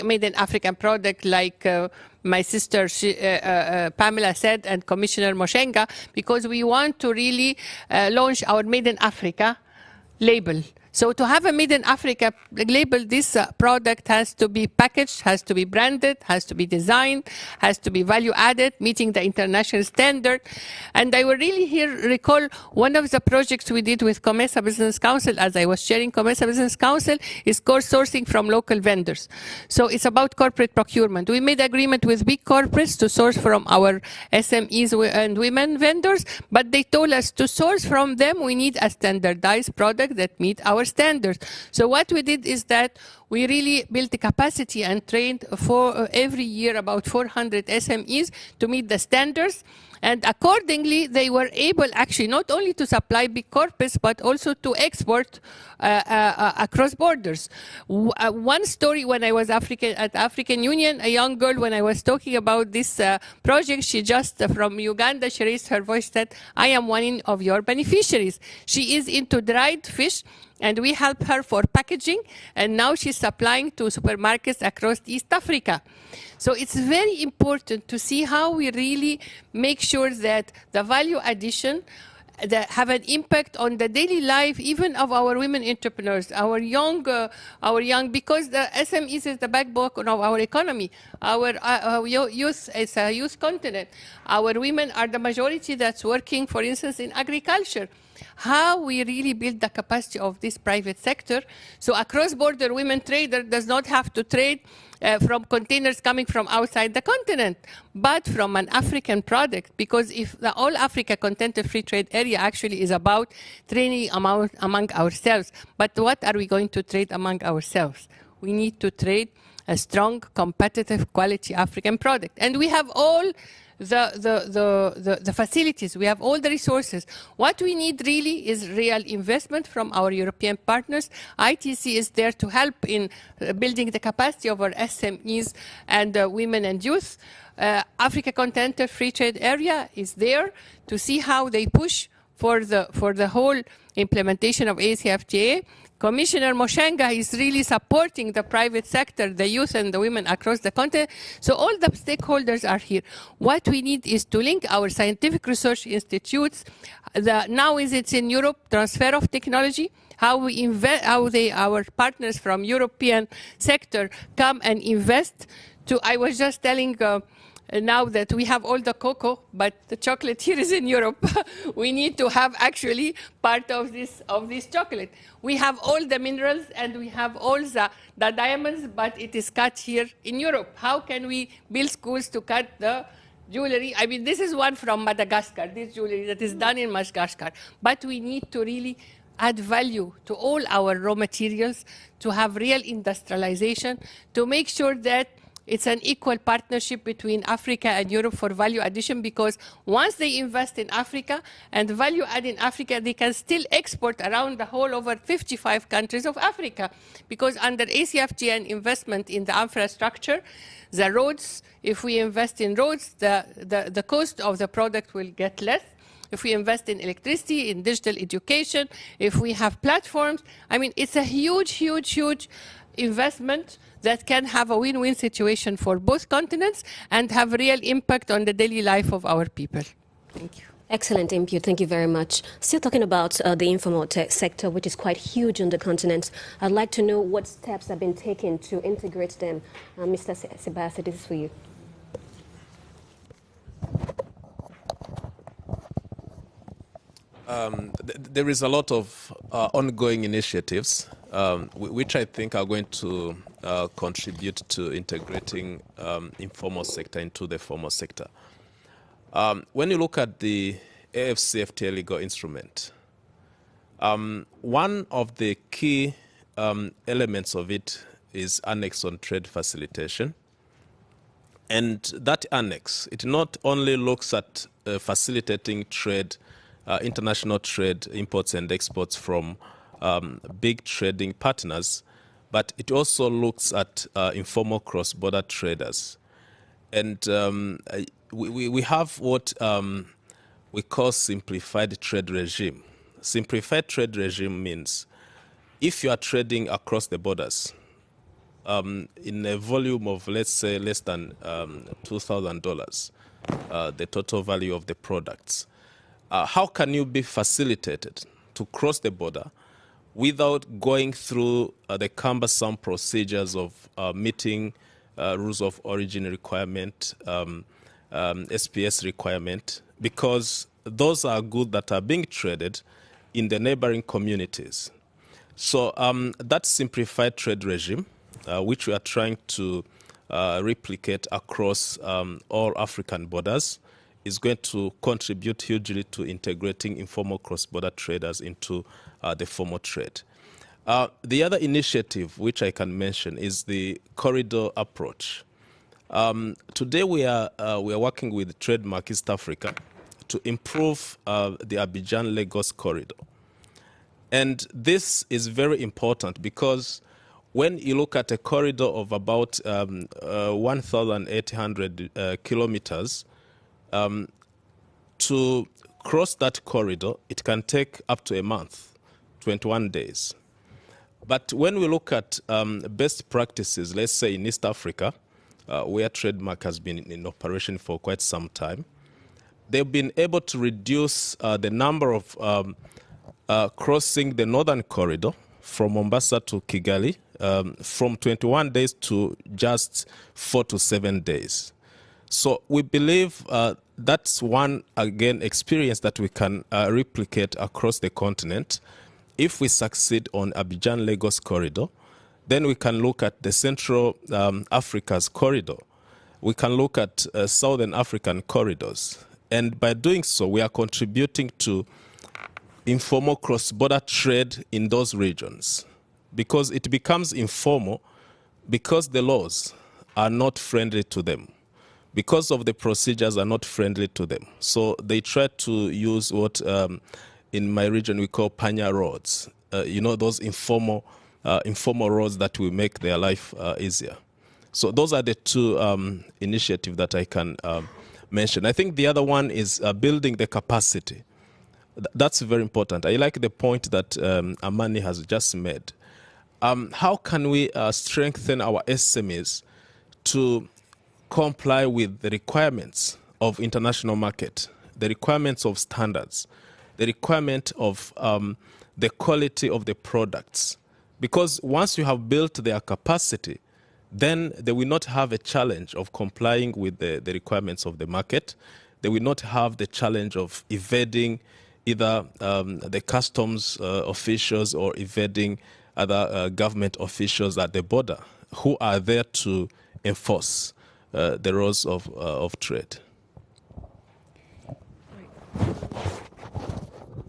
made in African product like my sister Pamela said, and Commissioner Muchanga, because we want to really launch our Made in Africa label So to have a Made in Africa label, this product has to be packaged, has to be branded, has to be designed, has to be value added, meeting the international standard. And I will really here recall one of the projects we did with COMESA Business Council, as I was chairing COMESA Business Council, is core sourcing from local vendors. So it's about corporate procurement. We made agreement with big corporates to source from our SMEs and women vendors, but they told us to source from them, we need a standardized product that meet our standards. So what we did is that we really built the capacity and trained for every year about 400 SMEs to meet the standards. And accordingly, they were able actually not only to supply big corporates, but also to export across borders. One story when I was at African Union, a young girl, when I was talking about this project, she just from Uganda, she raised her voice, said, I am one of your beneficiaries. She is into dried fish, and we help her for packaging, and now she's supplying to supermarkets across East Africa. So it's very important to see how we really make sure that the value addition that have an impact on the daily life, even of our women entrepreneurs, our young, because the SMEs is the backbone of our economy. Our youth is a youth continent. Our women are the majority that's working, for instance, in agriculture. How we really build the capacity of this private sector. So a cross-border women trader does not have to trade from containers coming from outside the continent, but from an African product, because if the All Africa Contented Free Trade Area actually is about trading among ourselves. But what are we going to trade among ourselves? We need to trade a strong, competitive, quality African product. And we have all the facilities, we have all the resources. What we need really is real investment from our European partners. ITC is there to help in building the capacity of our SMEs and women and youth. Africa Contented Free Trade Area is there to see how they push for the whole implementation of AfCFTA. Commissioner Muchanga is really supporting the private sector, the youth and the women across the continent. So all the stakeholders are here. What we need is to link our scientific research institutes. Now it's in Europe, transfer of technology, how we invest, our partners from European sector come and invest. I was just telling now that we have all the cocoa, but the chocolate here is in Europe. We need to have actually part of this chocolate. We have all the minerals and we have all the diamonds, but it is cut here in Europe. How can we build schools to cut the jewelry? I mean, this is one from Madagascar, this jewelry that is done in Madagascar. But we need to really add value to all our raw materials, to have real industrialization, to make sure that it's an equal partnership between Africa and Europe for value addition, because once they invest in Africa and value add in Africa, they can still export around the whole over 55 countries of Africa. Because under AfCFTA and investment in the infrastructure, the roads, if we invest in roads, the cost of the product will get less. If we invest in electricity, in digital education, if we have platforms, I mean, it's a huge, huge, huge investment that can have a win-win situation for both continents and have real impact on the daily life of our people. Thank you. Excellent input. Thank you very much. Still talking about the informal sector, which is quite huge on the continent. I'd like to know what steps have been taken to integrate them. Mr. Sebastian, this is for you. There is a lot of ongoing initiatives, which I think are going to contribute to integrating informal sector into the formal sector. When you look at the AfCFTA legal instrument, one of the key elements of it is Annex on Trade Facilitation. And that annex, it not only looks at facilitating trade, international trade, imports and exports from big trading partners, but it also looks at informal cross-border traders. And we have what we call simplified trade regime. Simplified trade regime means if you are trading across the borders in a volume of, let's say, less than $2,000, the total value of the products, how can you be facilitated to cross the border without going through the cumbersome procedures of meeting rules of origin requirement, SPS requirement, because those are goods that are being traded in the neighboring communities. So that simplified trade regime, which we are trying to replicate across all African borders, is going to contribute hugely to integrating informal cross-border traders into the formal trade. The other initiative which I can mention is the corridor approach. Today we are working with Trademark East Africa to improve the Abidjan-Lagos corridor. And this is very important because when you look at a corridor of about 1,800 kilometers, to cross that corridor, it can take up to a month, 21 days. But when we look at best practices, let's say in East Africa, where Trademark has been in operation for quite some time, they've been able to reduce the number of crossing the northern corridor from Mombasa to Kigali from 21 days to just 4 to 7 days. So we believe that's one, again, experience that we can replicate across the continent. If we succeed on Abidjan-Lagos corridor, then we can look at the Central Africa's corridor. We can look at Southern African corridors. And by doing so, we are contributing to informal cross-border trade in those regions, because it becomes informal because the laws are not friendly to them, because of the procedures are not friendly to them. So they try to use what in my region we call panya roads, those informal roads that will make their life easier. So those are the two initiatives that I can mention. I think the other one is building the capacity. That's very important. I like the point that Amany has just made. How can we strengthen our SMEs to comply with the requirements of international market, the requirements of standards, the requirement of the quality of the products? Because once you have built their capacity, then they will not have a challenge of complying with the requirements of the market. They will not have the challenge of evading either the customs officials or evading other government officials at the border who are there to enforce the rules of trade.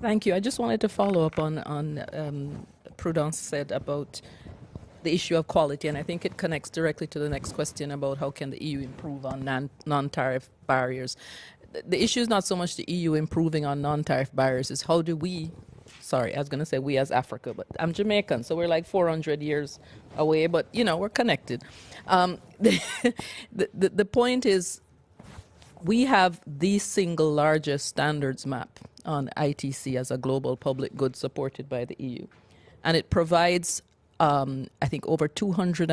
Thank you. I just wanted to follow up on Prudence said about the issue of quality, and I think it connects directly to the next question about how can the EU improve on non-tariff barriers. The issue is not so much the EU improving on non-tariff barriers, is how do we, sorry, I was going to say we as Africa, but I'm Jamaican, so we're like 400 years away, but, we're connected. The point is we have the single largest standards map on ITC as a global public good supported by the EU. And it provides, I think, over 300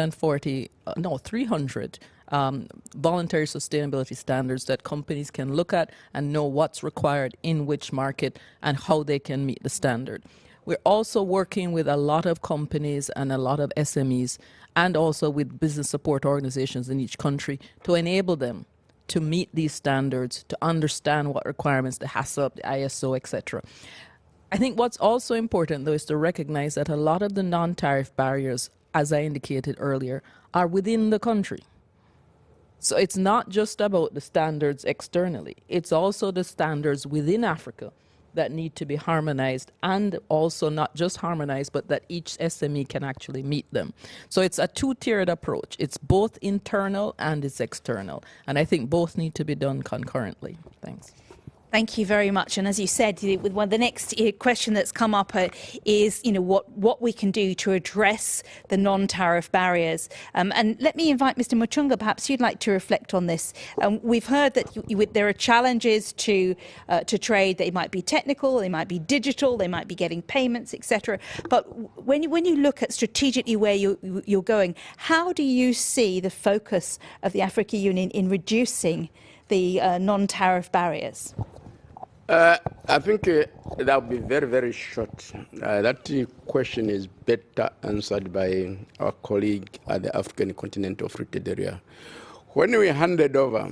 voluntary sustainability standards that companies can look at and know what's required in which market and how they can meet the standard. We're also working with a lot of companies and a lot of SMEs and also with business support organizations in each country to enable them to meet these standards, to understand what requirements, the HACCP, the ISO, etc. I think what's also important, though, is to recognize that a lot of the non-tariff barriers, as I indicated earlier, are within the country. So it's not just about the standards externally. It's also the standards within Africa that need to be harmonized, and also not just harmonized, but that each SME can actually meet them. So it's a two-tiered approach. It's both internal and it's external. And I think both need to be done concurrently. Thanks. Thank you very much. And as you said, the next question that's come up is, what we can do to address the non-tariff barriers. And let me invite Mr. Muchanga. Perhaps you'd like to reflect on this. We've heard that there are challenges to trade. They might be technical, they might be digital, they might be getting payments, etc. But when you look at strategically where you're going, how do you see the focus of the African Union in reducing the non-tariff barriers? I think that will be very, very short. That question is better answered by our colleague at the African Continental Free Trade Area. When we handed over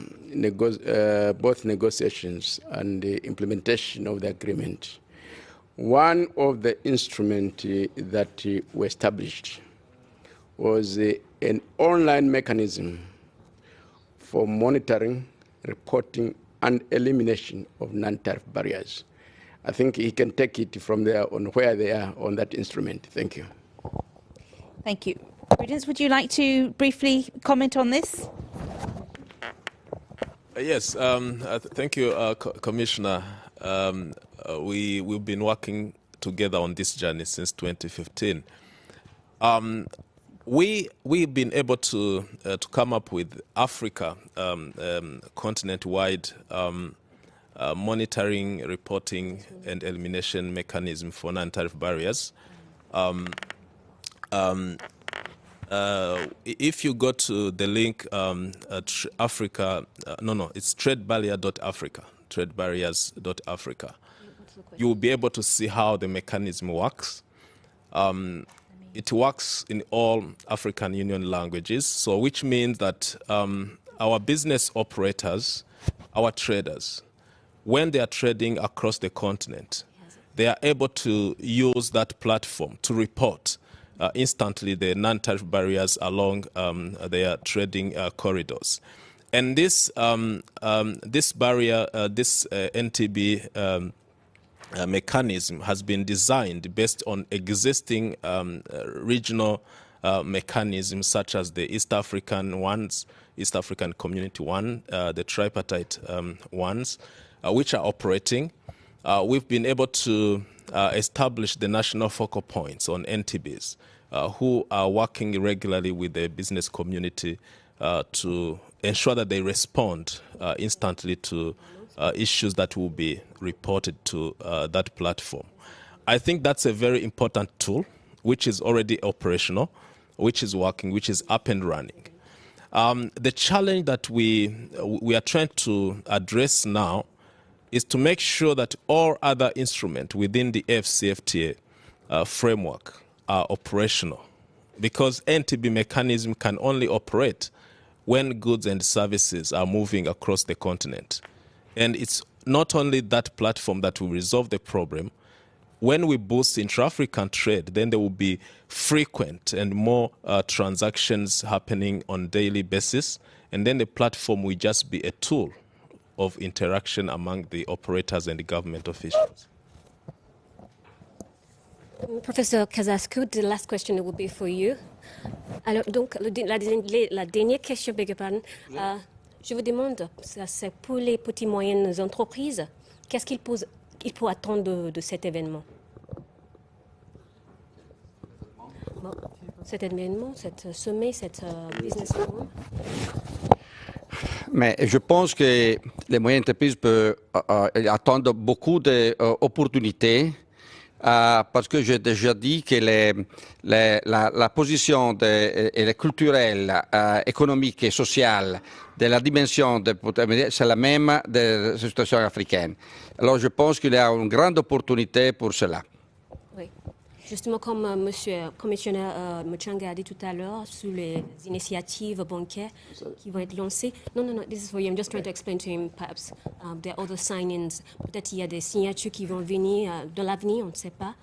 both negotiations and the implementation of the agreement, one of the instruments that we established was an online mechanism for monitoring, reporting, and elimination of non-tariff barriers. I think he can take it from there on where they are on that instrument. Thank you. Thank you. Prudence, would you like to briefly comment on this? Yes, thank you, Commissioner. We've been working together on this journey since 2015. We've been able to come up with Africa continent-wide monitoring, reporting, and elimination mechanism for non-tariff barriers. If you go to the link Africa, it's tradebarrier.africa, tradebarriers.africa. You will be able to see how the mechanism works. It works in all African Union languages, so which means that our business operators, our traders, when they are trading across the continent, they are able to use that platform to report instantly the non-tariff barriers along their trading corridors. And this barrier, this NTB mechanism has been designed based on existing regional mechanisms such as the East African ones, East African Community one, the tripartite ones, which are operating. We've been able to establish the national focal points on NTBs who are working regularly with the business community to ensure that they respond instantly to issues that will be reported to that platform. I think that's a very important tool, which is already operational, which is working, which is up and running. The challenge that we are trying to address now is to make sure that all other instruments within the AfCFTA framework are operational, because NTB mechanism can only operate when goods and services are moving across the continent. And it's not only that platform that will resolve the problem. When we boost intra-African trade, then there will be frequent and more transactions happening on a daily basis, and then the platform will just be a tool of interaction among the operators and the government officials. Professor Casasco, the last question will be for you. Alors, donc, la dernière question, je vous demande, c'est pour les petites et moyennes entreprises, qu'est-ce qu'il faut attendre de cet événement? Bon, cet événement, cet sommet, cette business forum. Mais je pense que les moyennes entreprises peuvent attendre beaucoup d'opportunités parce que j'ai déjà dit que la position culturelle, économique et sociale de la dimension c'est la même de la situation africaine. Alors je pense qu'il y a une grande opportunité pour cela. Oui. Justement, comme Monsieur Commissionnaire Muchanga a dit tout à l'heure, sur les initiatives bancaires qui vont être lancées. Non, this is for you. I'm just trying to explain to him, perhaps. There are other signings. Peut-être il y a des signatures qui vont venir dans l'avenir, on ne sait pas.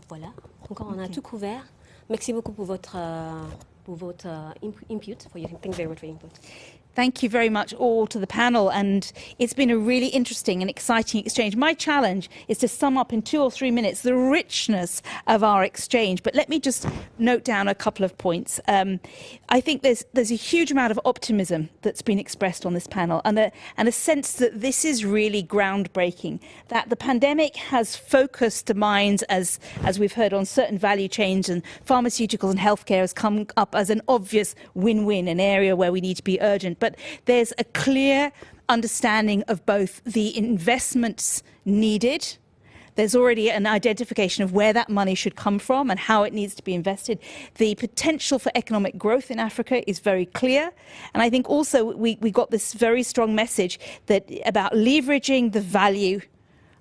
Voilà. Donc, on a tout couvert. Merci beaucoup pour votre input. Thank you very much for your input. Thank you very much all to the panel, and it's been a really interesting and exciting exchange. My challenge is to sum up in 2 or 3 minutes the richness of our exchange, but let me just note down a couple of points. I think there's a huge amount of optimism that's been expressed on this panel, and a sense that this is really groundbreaking, that the pandemic has focused the minds, as we've heard, on certain value chains, and pharmaceuticals and healthcare has come up as an obvious win-win, an area where we need to be urgent. But there's a clear understanding of both the investments needed. There's already an identification of where that money should come from and how it needs to be invested. The potential for economic growth in Africa is very clear. And I think also we got this very strong message that about leveraging the value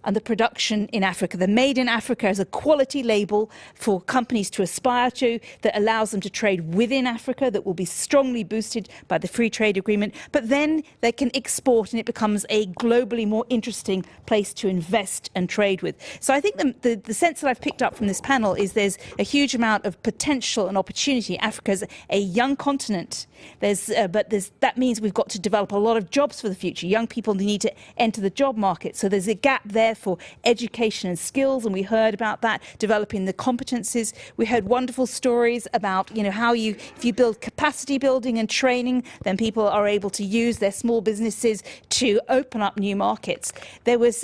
and the production in Africa. The Made in Africa is a quality label for companies to aspire to that allows them to trade within Africa, that will be strongly boosted by the free trade agreement. But then they can export and it becomes a globally more interesting place to invest and trade with. So I think the sense that I've picked up from this panel is there's a huge amount of potential and opportunity. Africa is a young continent. That means we've got to develop a lot of jobs for the future. Young people need to enter the job market. So there's a gap there for education and skills, and we heard about that, developing the competencies. We heard wonderful stories about, how if you build capacity building and training, then people are able to use their small businesses to open up new markets. There was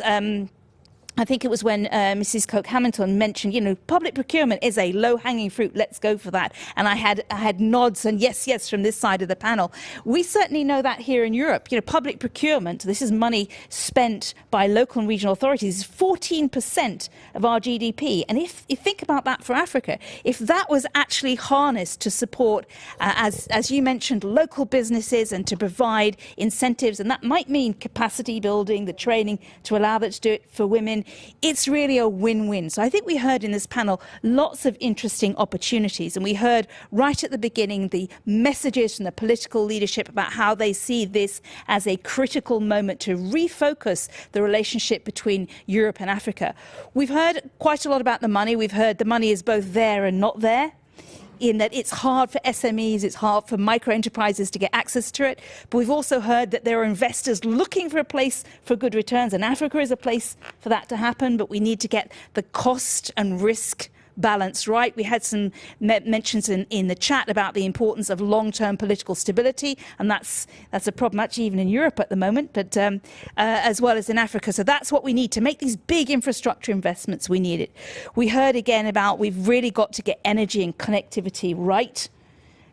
I think it was when Mrs. Coke-Hamilton mentioned, public procurement is a low-hanging fruit. Let's go for that. And I had nods and yes from this side of the panel. We certainly know that here in Europe. Public procurement, this is money spent by local and regional authorities, is 14% of our GDP. And if you think about that for Africa, if that was actually harnessed to support, as you mentioned, local businesses and to provide incentives, and that might mean capacity building, the training to allow them to do it for women, it's really a win-win. So I think we heard in this panel lots of interesting opportunities, and we heard right at the beginning the messages from the political leadership about how they see this as a critical moment to refocus the relationship between Europe and Africa. We've heard quite a lot about the money. We've heard the money is both there and not there, in that it's hard for SMEs, it's hard for micro-enterprises to get access to it. But we've also heard that there are investors looking for a place for good returns, and Africa is a place for that to happen, but we need to get the cost and risk balance right. We had some mentions in the chat about the importance of long-term political stability, and that's a problem actually even in Europe at the moment, but as well as in Africa. So that's what we need to make these big infrastructure investments. We need it. We heard again about we've really got to get energy and connectivity right,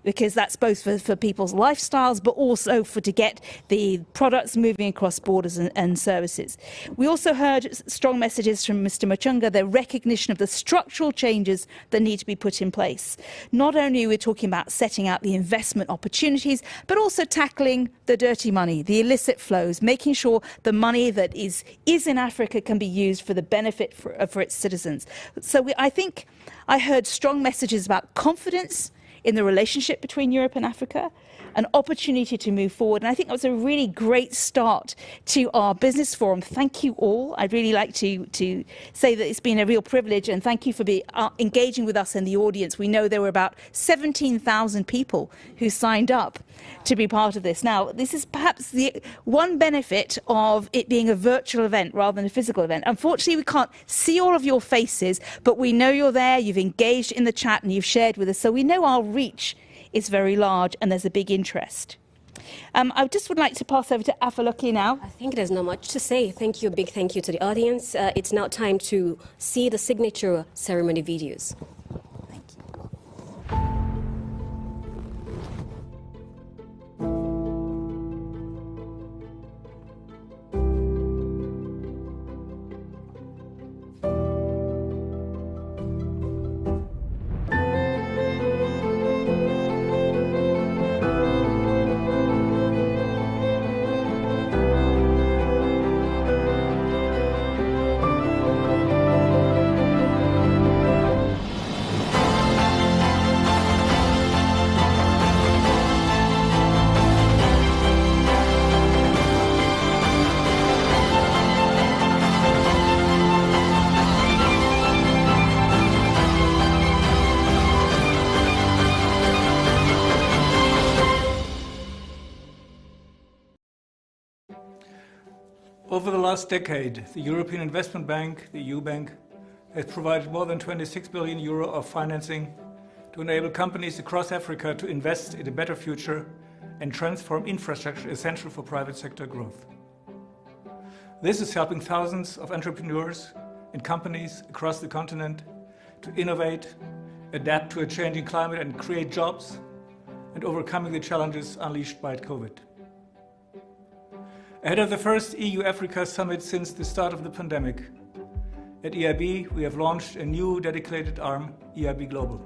because that's both for people's lifestyles, but also to get the products moving across borders and services. We also heard strong messages from Mr. Muchanga, the recognition of the structural changes that need to be put in place. Not only are we talking about setting out the investment opportunities, but also tackling the dirty money, the illicit flows, making sure the money that is in Africa can be used for the benefit for its citizens. So I think I heard strong messages about confidence in the relationship between Europe and Africa, an opportunity to move forward. And I think that was a really great start to our business forum. Thank you all. I'd really like to say that it's been a real privilege, and thank you for engaging with us in the audience. We know there were about 17,000 people who signed up to be part of this. Now, this is perhaps the one benefit of it being a virtual event rather than a physical event. Unfortunately, we can't see all of your faces, but we know you're there, you've engaged in the chat, and you've shared with us, so we know our reach is very large and there's a big interest. I just would like to pass over to Afolake now. I think there's not much to say. Thank you, big thank you to the audience. It's now time to see the signature ceremony videos. Over the last decade, the European Investment Bank, the EU Bank, has provided more than 26 billion euro of financing to enable companies across Africa to invest in a better future and transform infrastructure essential for private sector growth. This is helping thousands of entrepreneurs and companies across the continent to innovate, adapt to a changing climate and create jobs, and overcoming the challenges unleashed by COVID. Ahead of the first EU-Africa summit since the start of the pandemic, at EIB we have launched a new dedicated arm, EIB Global.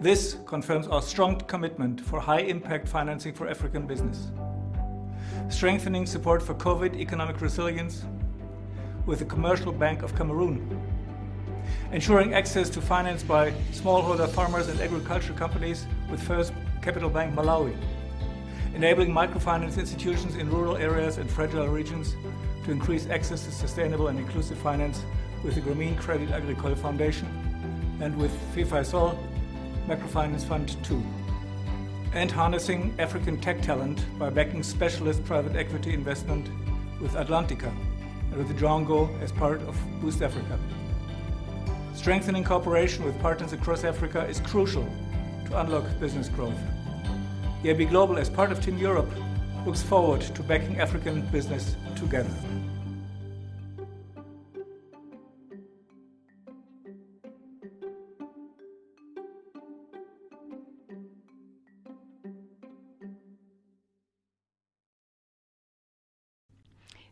This confirms our strong commitment for high-impact financing for African business, strengthening support for COVID economic resilience, with the Commercial Bank of Cameroon, ensuring access to finance by smallholder farmers and agriculture companies with First Capital Bank Malawi, enabling microfinance institutions in rural areas and fragile regions to increase access to sustainable and inclusive finance with the Grameen Credit Agricole Foundation and with FIFASOL Microfinance Fund 2, and harnessing African tech talent by backing specialist private equity investment with Atlantica and with the Django as part of Boost Africa. Strengthening cooperation with partners across Africa is crucial to unlock business growth. EAB Global, as part of Team Europe, looks forward to backing African business together.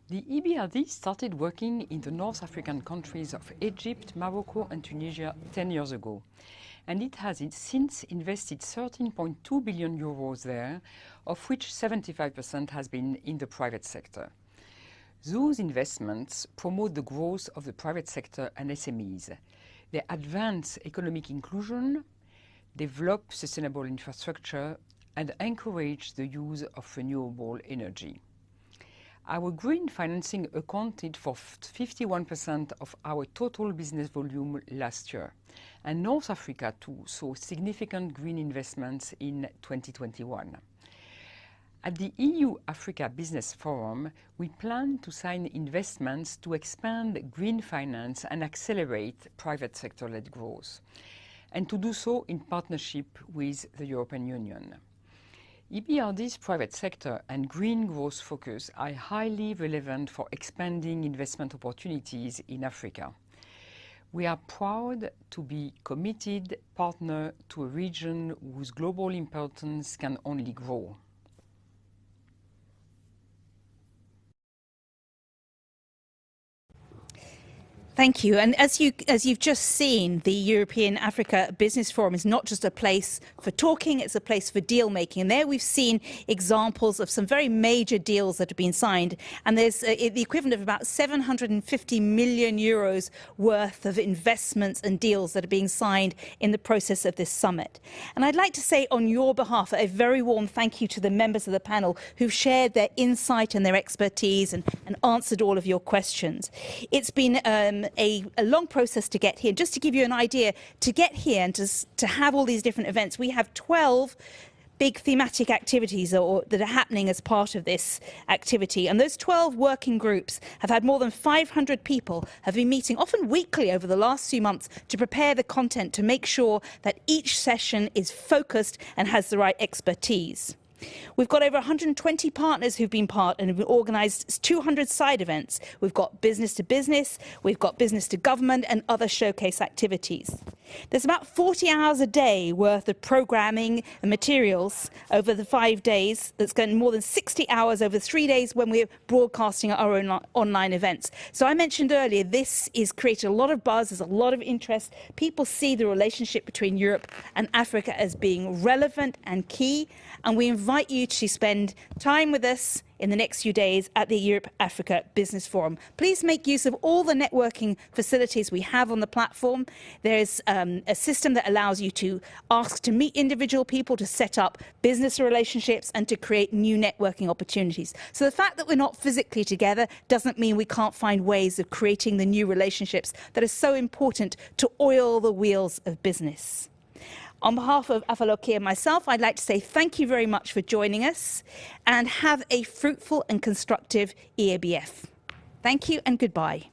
The EBRD started working in the North African countries of Egypt, Morocco and Tunisia 10 years ago. And it has since invested 13.2 billion euros there, of which 75% has been in the private sector. Those investments promote the growth of the private sector and SMEs. They advance economic inclusion, develop sustainable infrastructure, and encourage the use of renewable energy. Our green financing accounted for 51% of our total business volume last year, and North Africa too saw significant green investments in 2021. At the EU-Africa Business Forum, we plan to sign investments to expand green finance and accelerate private sector-led growth, and to do so in partnership with the European Union. EBRD's private sector and green growth focus are highly relevant for expanding investment opportunities in Africa. We are proud to be committed partner to a region whose global importance can only grow. Thank you. And as you've just seen, the European Africa Business Forum is not just a place for talking, it's a place for deal making. And there we've seen examples of some very major deals that have been signed. And there's the equivalent of about 750 million euros worth of investments and deals that are being signed in the process of this summit. And I'd like to say on your behalf a very warm thank you to the members of the panel who've shared their insight and their expertise and answered all of your questions. It's been a long process to get here. Just to give you an idea, to get here and to have all these different events, we have 12 big thematic activities that are happening as part of this activity. And those 12 working groups have had more than 500 people have been meeting, often weekly over the last few months, to prepare the content to make sure that each session is focused and has the right expertise. We've got over 120 partners who've been part and have organised 200 side events. We've got business to business, we've got business to government and other showcase activities. There's about 40 hours a day worth of programming and materials over the 5 days. That's going more than 60 hours over 3 days when we're broadcasting our own online events. So I mentioned earlier, this is creating a lot of buzz, there's a lot of interest. People see the relationship between Europe and Africa as being relevant and key. And we invite you to spend time with us in the next few days at the Europe-Africa Business Forum. Please make use of all the networking facilities we have on the platform. There's a system that allows you to ask to meet individual people, to set up business relationships and to create new networking opportunities. So the fact that we're not physically together doesn't mean we can't find ways of creating the new relationships that are so important to oil the wheels of business. On behalf of Afolake and myself, I'd like to say thank you very much for joining us and have a fruitful and constructive EABF. Thank you and goodbye.